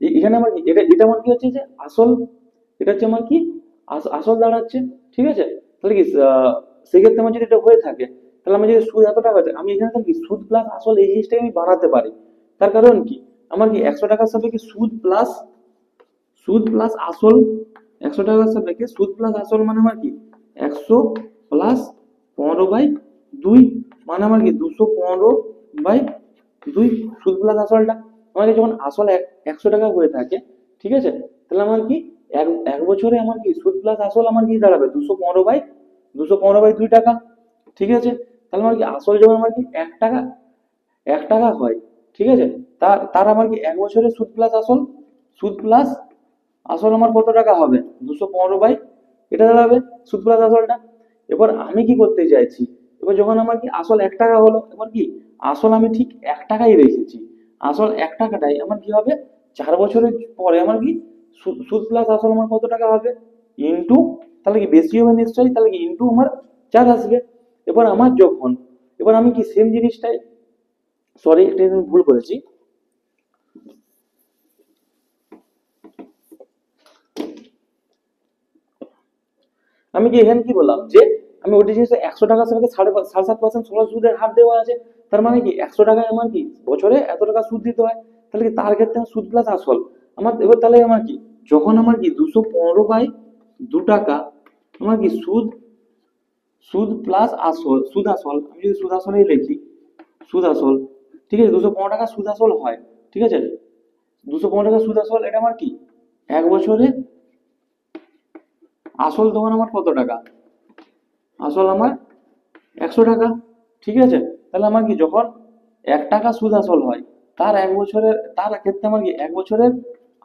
এখানে আমার কি এটা এটা আমার কি হচ্ছে যে আসল, এটা হচ্ছে আমার কি আসল দাঁড়াচ্ছে, ঠিক আছে। তাহলে কি সেক্ষেত্রে আমার যদি এটা হয়ে থাকে, তাহলে আমি যদি সুদ এত টাকা আছে, আমি এখানে তাহলে কি সুদ প্লাস আসল এই জিনিসটাকে আমি বাড়াতে পারি। তার কারণ কি, আমার কি 100 টাকার সাপেক্ষে সুদ প্লাস আসল, 100 টাকার সাপেক্ষে সুদ প্লাস আসল মানে আমার কি 100 প্লাস 15/2 মানে আমার কি 215/2 সুদ প্লাস আসলটা। আমাকে যখন আসল 100 টাকা হয়ে থাকে, ঠিক আছে, তাহলে আমার কি এক এক বছরে আমার কি সুদ প্লাস আসল আমার কি দাঁড়াবে 215/2 টাকা, ঠিক আছে। তাহলে আমার কি আসল যখন আমার কি 1 টাকা, 1 টাকা হয়, ঠিক আছে, তার তার আমার কি 1 বছরের সুদ প্লাস আসল, সুদ প্লাস আসল আমার কত টাকা হবে? 215 এটা দাঁড়াবে সুদ প্লাস আসলটা। এবার আমি কি করতে চাইছি, এবার যখন আমার কি আসল 1 টাকা হলো, এবার কি আসল আমি ঠিক 1 টাকাই রেখেছি, আসল 1 টাকাটাই আমার কি হবে 4 বছরের পরে আমার কি সুদ প্লাস আসল আমার কত টাকা হবে ইন্টু, তাহলে কি বেশি হবে নিশ্চয়ই, তাহলে কি ইন্টু আমার 4 আসবে। এবার আমার যখন, এবার আমি কি সেম জিনিসটাই, সরি এটা আমি ভুল করেছি, আমি কি এখানে কি বললাম যে আমি ওটি জিনিসটা 100 টাকা আমাকে 7.5% সুদের হার দেওয়া আছে, তার মানে কি 100 টাকায় আমার কি বছরে এত টাকা সুদ দিতে হয়, তাহলে কি তার ক্ষেত্রে আমার সুদ প্লাস আসল আমার, এবার তাহলে আমার কি যখন আমার কি 215/2 টাকা আমার কি সুদ, সুদ প্লাস আসল, সুদ আসল, আমি যদি সুদ আসলেই লিখি সুদ আসল, ঠিক আছে 215 টাকা সুদ আসল হয়, ঠিক আছে 215 টাকা সুদ আসল, এটা আমার কি এক বছরে আসল তখন আমার কত টাকা, আসল আমার 100 টাকা, ঠিক আছে তাহলে আমার কি যখন 1 টাকা সুদ আসল হয় তার এক বছরের, তার ক্ষেত্রে আমার কি এক বছরের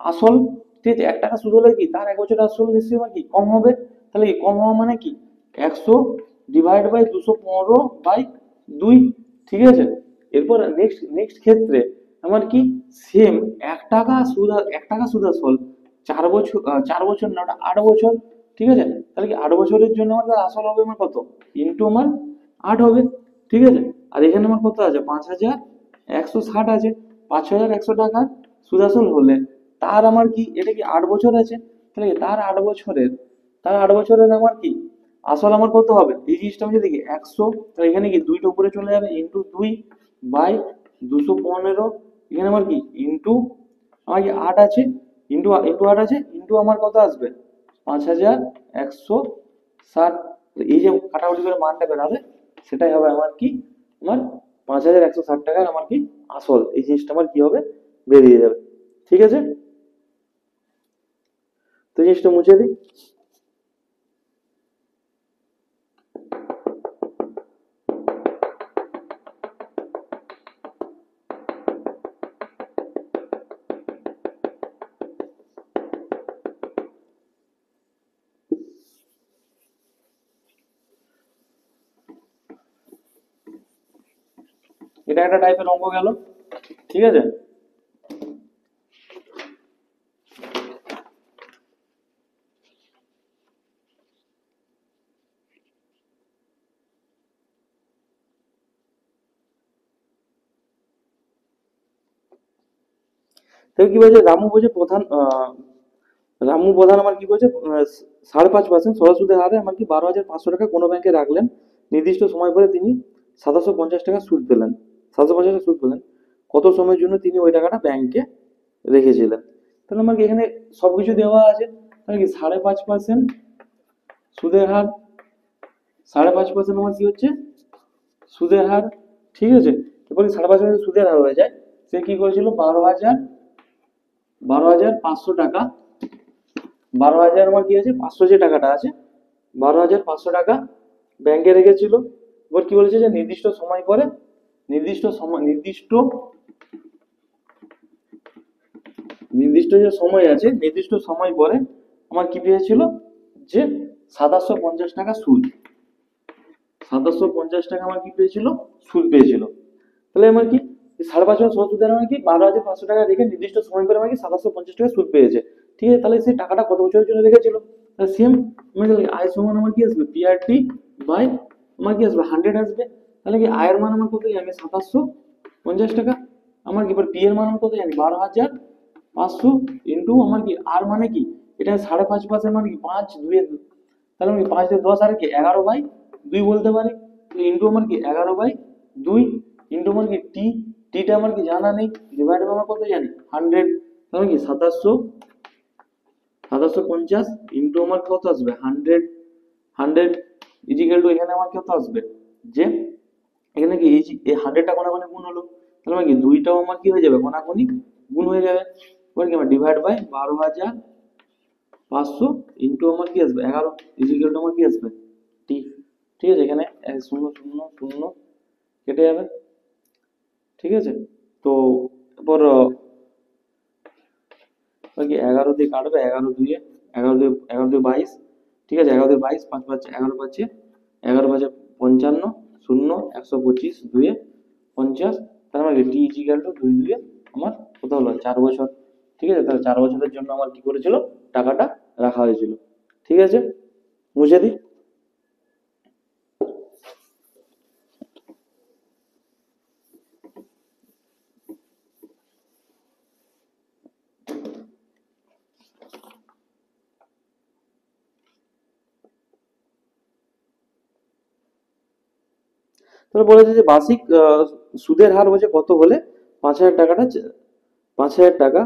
আসল, ঠিক আছে 1 টাকা সুদ হলে কি তার এক বছরের আসল নিশ্চয়ই আমার কি কম হবে, তাহলে কি কম হওয়া মানে কি 100/215/2, ঠিক আছে। এরপর নেক্সট ক্ষেত্রে আমার কি সেম 1 টাকা সুদ, 1 টাকা সুদ আসল 4 বছর, 4 বছর না ওটা 8 বছর, ঠিক আছে তাহলে কি 8 বছরের জন্য আমাদের আসল হবে আমার কত ইন্টু আমার 8 হবে, ঠিক আছে। আর এখানে আমার কত আছে 5,160 আছে, 5,100 টাকা সুদ আসল হলে তার আমার কি এটা কি 8 বছর আছে, তাহলে কি তার 8 বছরের, তার 8 বছরের আমার কি আসল আমার কত হবে, এই জিনিসটা আমি যদি দেখি 100, তাহলে এখানে কি দুইটা উপরে চলে যাবে ইন্টু 2/215, এখানে আমার কি ইন্টু আমার কি 8 আছে, ইন্টু ইন্টু 8 আছে ইন্টু আমার কত আসবে 5,160, এই যে কাটাকুটি করে মানটা বেরোবে সেটাই হবে আমার কি, আমার 5,160 টাকার আমার কি আসল, এই জিনিসটা আমার কি হবে বেরিয়ে যাবে, ঠিক আছে। তো এই জিনিসটা মুছে দিই, এটা একটা টাইপের অঙ্ক গেল, ঠিক আছে। তো কি বলছে রামু বলছে প্রধান, রামু প্রধান আমার কি বলছে 5.5% সরল সুদের হারে আমার কি 12,500 টাকা কোনো ব্যাংকে রাখলেন, নির্দিষ্ট সময় পরে তিনি 750 টাকা সুদ পেলেন, 750 টাকা সুদ পেলেন, কত সময়ের জন্য তিনি ওই টাকাটা ব্যাংকে রেখেছিলেন, তাহলে আমার কি এখানে সবকিছু দেওয়া আছে, তাহলে কি 5.5% সুদের হার, 5.5% আমার কি হচ্ছে সুদের হার, ঠিক আছে। এরপর 5.5% সুদের হার হয়ে যায়, সে কি করেছিল 12,500 টাকা, 12,000 আমার কি আছে 500 যে টাকাটা আছে 12,500 টাকা ব্যাংকে রেখেছিল, এবার কি বলেছে যে নির্দিষ্ট সময় পরে, নির্দিষ্ট সময়, নির্দিষ্ট যে সময় আছে নির্দিষ্ট সময় পরে আমার কি পেয়েছিল যে 750 টাকা সুদ, 750 টাকা আমার কি পেয়েছিল সুদ পেয়েছিল, তাহলে আমার কি 5.5% সুদের আমার কি 12,500 টাকা রেখে নির্দিষ্ট সময় পরে আমার কি 750 টাকা সুদ পেয়েছে, ঠিক আছে তাহলে সেই টাকাটা কত বছরের জন্য রেখেছিল, তাহলে সেম আমি আয় সমান আমার কি আসবে পিআরটি বাই আমার কি আসবে 100 আসবে, তাহলে কি আয়ের মান আমার কত জানি 750 টাকা, আমার কি এবার পি এর মান কত জানি 12,500 ইন্টু আমার কি আর মানে কি এটা 5.5% মানে কি 5 2 তাহলে আমি 5 দিয়ে 10 আর কি 11/2 বলতে পারি, ইন্টু আমার কি 11/2 ইন্টু আমার কি টিটা আমার কি জানা নেই, ডিভাইড আমার কত জানি 100, তাহলে কি 750 ইন্টু আমার কত আসবে 100, 100 ইজিক্যাল টু এখানে আমার কত আসবে যে এখানে কি এই 100টা কোনাকুনি গুণ হলো, তাহলে আমার কি দুইটাও আমার কি হয়ে যাবে কোনাকুনি গুণ হয়ে যাবে, এবার কি আমার ডিভাইড বাই 12,500 ইন্টু আমার কি আসবে 11 ইজিক্যাল টু আমার কি আসবে টি, ঠিক আছে এখানে 0 0 0 কেটে যাবে, ঠিক আছে। তো এরপর কি 11 দিয়ে কাটবে, 11 2 11 2 22, ঠিক আছে 11 2 22, 5 5 11 পাচ্ছে, 11 5 55, 0 125 2 50, তার মানে টি ইজিক্যাল টু 2 2 আমার কত হলো 4 বছর, ঠিক আছে তাহলে 4 বছরের জন্য আমার কি করেছিল টাকাটা রাখা হয়েছিল, ঠিক আছে মুছে দিই। তাহলে বলেছে যে বার্ষিক সুদের হার বলছে কত হলে 5,000 টাকাটা 5,000 টাকা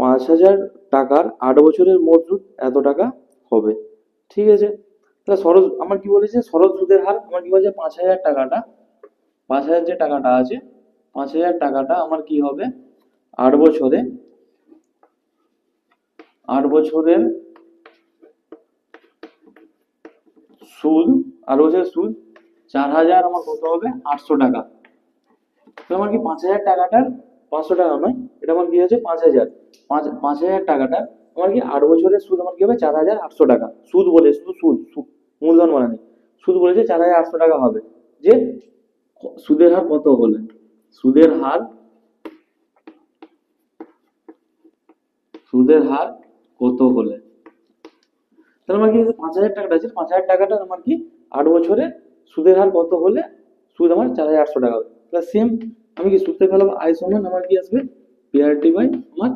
5,000 টাকার 8 বছরের মোট সুদ এত টাকা হবে। ঠিক আছে, তাহলে সরল আমার কি বলেছে সরল সুদের হার আমার কি বলেছে 5,000 টাকাটা 5,000 যে টাকাটা আছে 5,000 টাকাটা আমার কি হবে 8 বছরে 8 বছরের সুদ 8 বছরের সুদ 4,000 আমার কত হবে 800 টাকা। তো আমার কি 5,000 টাকাটার 500 টাকা নয়, এটা আমার কি হচ্ছে 5,000 5,000 টাকাটা আমার কি 8 বছরের সুদ আমার কি হবে 4,800 টাকা। সুদ বলে শুধু সুদ মূলধন বলা নেই, সুদ বলেছে 4,800 টাকা হবে। যে সুদের হার কত হলে সুদের হার কত হলে তাহলে আমার কি 5,000 টাকাটা আছে 5,000 টাকাটা আমার কি 8 বছরে সুদের হার কত হলে সুদ আমার 4,800 টাকা হবে। তাহলে সেম আমি কি সূত্রে ফেলাবো আই সমান আমার কি আসবে পিআরটি বাই আমার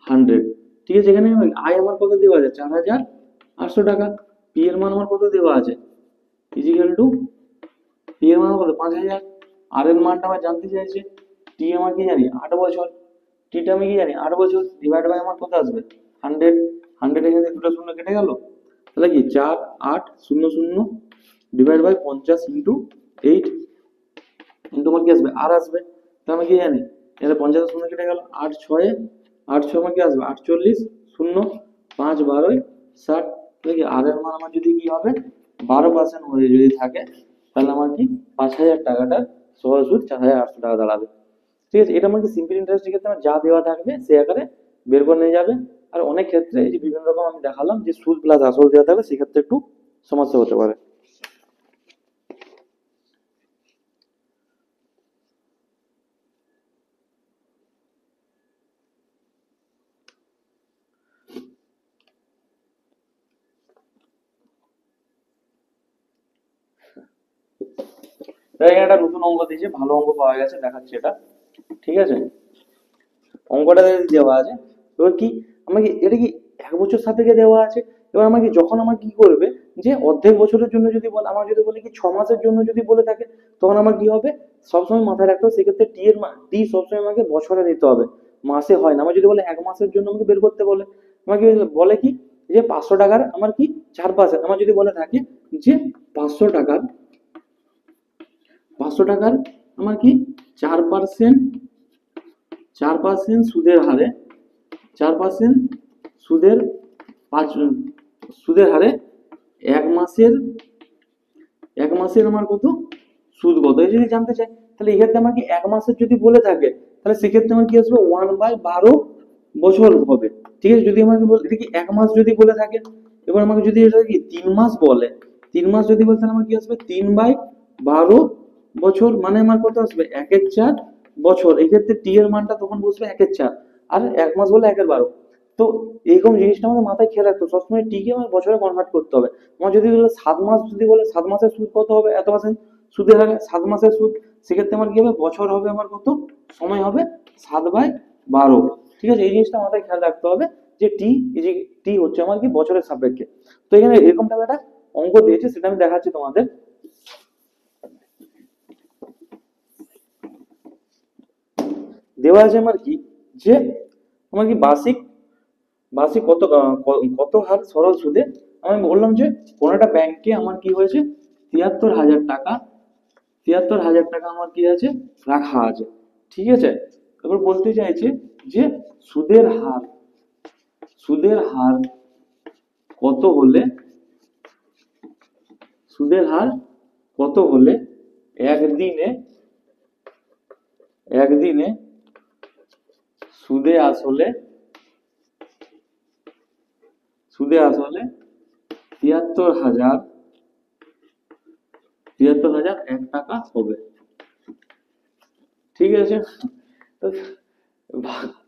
100। ঠিক আছে, এখানে আই আমার কত দেওয়া আছে 4,800 টাকা, পি এর মান আমার কত দেওয়া আছে ইজিক্যাল টু পি এর মান কত 5,000, আর এর মানটা আমার জানতে চাইছে, টি আমার কি জানি 8 বছর, টিটা আমি কি জানি 8 বছর ডিভাইড বাই আমার কত আসবে 100, 100 এখানে দুটো শূন্য কেটে গেল, তাহলে কি 4 8 0 0 ডিভাইড বাই 50 ইন্টু 8 ইন্টু আমার কি আসবে আর আসবে। তাহলে আমি কি জানি এখানে 50 শূন্য কেটে গেল 8 6 8 6 আমার কি আসবে 48 0 5 12 60, তাহলে কি আর এর মান আমার যদি কি হবে 12% হয়ে যদি থাকে তাহলে আমার কি 5,000 টাকাটার সহজ সুদ 4,800 টাকা দাঁড়াবে। ঠিক আছে, এটা আমাকে সিম্পল ইন্টারেস্টের ক্ষেত্রে আমার যা দেওয়া থাকবে সে আকারে বের করে নিয়ে যাবে। আর অনেক ক্ষেত্রে এই যে বিভিন্ন রকম আমি দেখালাম যে সুদ প্লাস আসল দেওয়া থাকবে সেক্ষেত্রে একটু সমস্যা হতে পারে। তাই এখানে একটা নতুন অঙ্ক দিয়েছে, ভালো অঙ্ক পাওয়া গেছে দেখাচ্ছে এটা। ঠিক আছে, অঙ্কটা দেওয়া আছে, এবার কি আমাকে এটা কি 1 বছর সাপেক্ষে দেওয়া আছে। এবার আমাকে যখন আমার কি করবে যে অর্ধেক বছরের জন্য যদি বলে আমার যদি বলে কি 6 মাসের জন্য যদি বলে থাকে তখন আমার কি হবে সবসময় মাথায় রাখতে হবে সেক্ষেত্রে টি এর টি সবসময় আমাকে বছরে নিতে হবে, মাসে হয় না। আমার যদি বলে 1 মাসের জন্য আমাকে বের করতে বলে আমাকে বলে কি যে 500 টাকার আমার কি 4%, আমার যদি বলে থাকে যে 500 টাকার 500 টাকার আমার কি 4% 4% সুদের হারে 4% সুদের 5 সুদের হারে 1 মাসের 1 মাসের আমার কত সুদ কত এই যদি জানতে চাই তাহলে এক্ষেত্রে আমাকে 1 মাসের যদি বলে থাকে তাহলে সেক্ষেত্রে আমার কি আসবে 1/12 বছর হবে। ঠিক আছে, যদি আমাকে বলে এটা কি 1 মাস যদি বলে থাকে, এবার আমাকে যদি এটা কি 3 মাস বলে 3 মাস যদি বলে তাহলে আমার কি আসবে 3/12 বছর, মানে আমার কত আসবে 1/4 বছর। এক্ষেত্রে টি এর মানটা তখন বসবে 1/4 আর 1 মাস বলে 1/12। তো এইরকম জিনিসটা আমাদের মাথায় খেয়াল রাখতে হবে, সবসময় টি কে আমার বছরে কনভার্ট করতে হবে। আমার যদি বলে 7 মাস যদি বলে 7 মাসের সুদ কত হবে এত পার্সেন্ট সুদের হারে 7 মাসের সুদ, সেক্ষেত্রে আমার কি হবে বছর হবে আমার কত সময় হবে 7/12। ঠিক আছে, এই জিনিসটা মাথায় খেয়াল রাখতে হবে যে টি এই যে টি হচ্ছে আমার কি বছরের সাপেক্ষে। তো এখানে এরকম টাইপের একটা অঙ্ক দিয়েছে সেটা আমি দেখাচ্ছি তোমাদের। দেওয়া আছে আমার কি যে আমার কি বার্ষিক বার্ষিক কত কত হার সরল সুদে আমি বললাম যে কোন একটা ব্যাংকে আমার কি হয়েছে 73,000 টাকা 73,000 টাকা আমার কি আছে রাখা আছে। ঠিক আছে, এবার বলতে চাইছে যে সুদের হার সুদের হার কত হলে সুদের হার কত হলে একদিনে একদিনে সুদে আসলে সুদে আসলে 73,001 টাকা হবে। ঠিক আছে, তো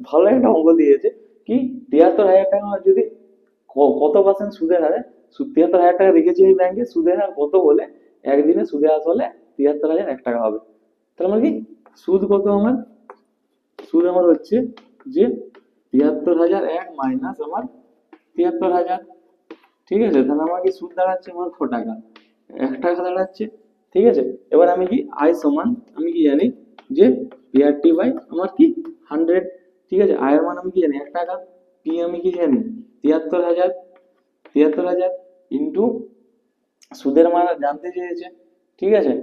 ভালো একটা অঙ্ক দিয়েছে কি 73,000 টাকা যদি কত পার্সেন্ট সুদের হারে 73,000 টাকা রেখেছি এই ব্যাংকে সুদের হার কত হলে একদিনে সুদে আসলে 73,001 টাকা হবে। তাহলে আমার কি সুদ কত আমার সুদ আমার হচ্ছে যে 73,001 মাইনাস আমার 73,000। ঠিক আছে, তাহলে আমার কি সুদ দাঁড়াচ্ছে আমার 1 টাকা 1 টাকা দাঁড়াচ্ছে। ঠিক আছে। এবার আমি কি আই সমান আমি কি জানি যে পিআরটি বাই আমার কি 100, ঠিক আছে। আয়ের মান আমি কি জানি 1 টাকা, পি আমি কি জানি 73,000, 73,000 ইন্টু সুদের মান জানতে চেয়েছে, ঠিক আছে।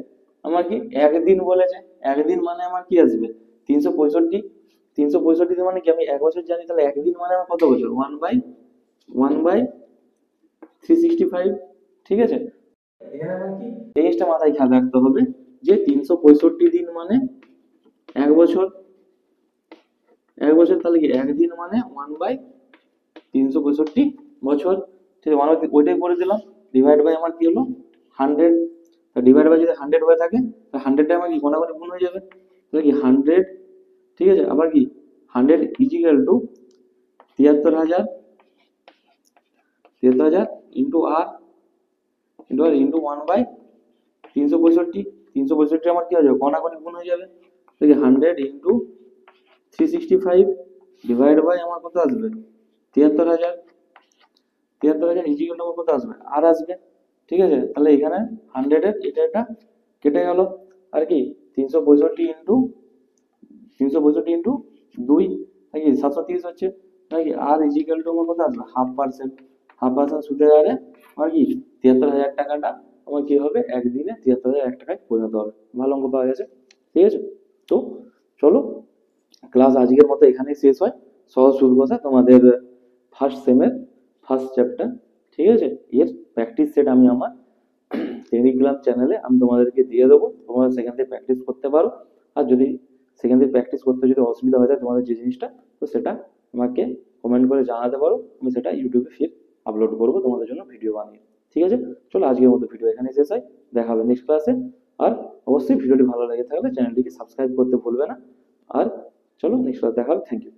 আমার কি একদিন বলেছে, একদিন মানে আমার কি আসবে 365, 365 মানে কি আমি 1 বছর জানি, তাহলে একদিন মানে আমার কত বছর 1/365, ঠিক আছে। এখানে আমার কি এই জিনিসটা মাথায় খেয়াল রাখতে হবে যে 365 দিন মানে 1 বছর, 1 বছর তাহলে কি একদিন মানে 1/365 বছর, ঠিক আছে। ওইটাই করে দিলাম, ডিভাইড বাই আমার কি হলো 100, ডিভাইড বাই যদি 100 হয়ে থাকে তাহলে 100টা আমার কি কোনাকুনি গুণ হয়ে যাবে, তাহলে কি 100, ঠিক আছে। আবার কি 100 ইজিক্যাল টু 73,000, 73,000 ইন্টু আর ইন্টু 1/365, 365 আমার কি হয়ে যাবে কোনাকুনি গুণ হয়ে যাবে, তাহলে কি 100 ইন্টু 365 ডিভাইড বাই আমার কত আসবে 73,000, 73,000 ইজিক্যাল টু আমার কত আসবে আর আসবে, ঠিক আছে। তাহলে এখানে 100 এর এটা কেটে গেল, আর কি 365 ইন্টু 2 নাকি 730 হচ্ছে, নাকি আর ইজিক্যাল টু আমার কত আসবে 0.5%, 0.5% সুদের হারে আমার কি 73,000 টাকাটা আমার কি হবে একদিনে 73,001 টাকায় পরিণত হবে। ভালো অঙ্ক পাওয়া গেছে, ঠিক আছে। তো চলো ক্লাস আজকের মতো এখানেই শেষ হয়। সহজ সুদ কষা তোমাদের ফার্স্ট সেমের ফার্স্ট চ্যাপ্টার, ঠিক আছে। এর প্র্যাকটিস সেট আমি আমার টেলিগ্রাম চ্যানেলে আমি তোমাদেরকে দিয়ে দেবো, তোমরা সেখান থেকে প্র্যাকটিস করতে পারো। আর যদি সেখান থেকে প্র্যাকটিস করতে যদি অসুবিধা হয়ে যায় তোমাদের যে জিনিসটা, তো সেটা আমাকে কমেন্ট করে জানাতে পারো, আমি সেটা ইউটিউবে ফির আপলোড করবো তোমাদের জন্য ভিডিও বানিয়ে, ঠিক আছে। চলো আজকের মতো ভিডিও এখানে শেষ হয়, দেখা হবে নেক্সট ক্লাসে। আর অবশ্যই ভিডিওটি ভালো লেগে থাকলে চ্যানেলটিকে সাবস্ক্রাইব করতে ভুলবে না। আর চলো নেক্সট ক্লাস দেখা হবে, থ্যাংক ইউ।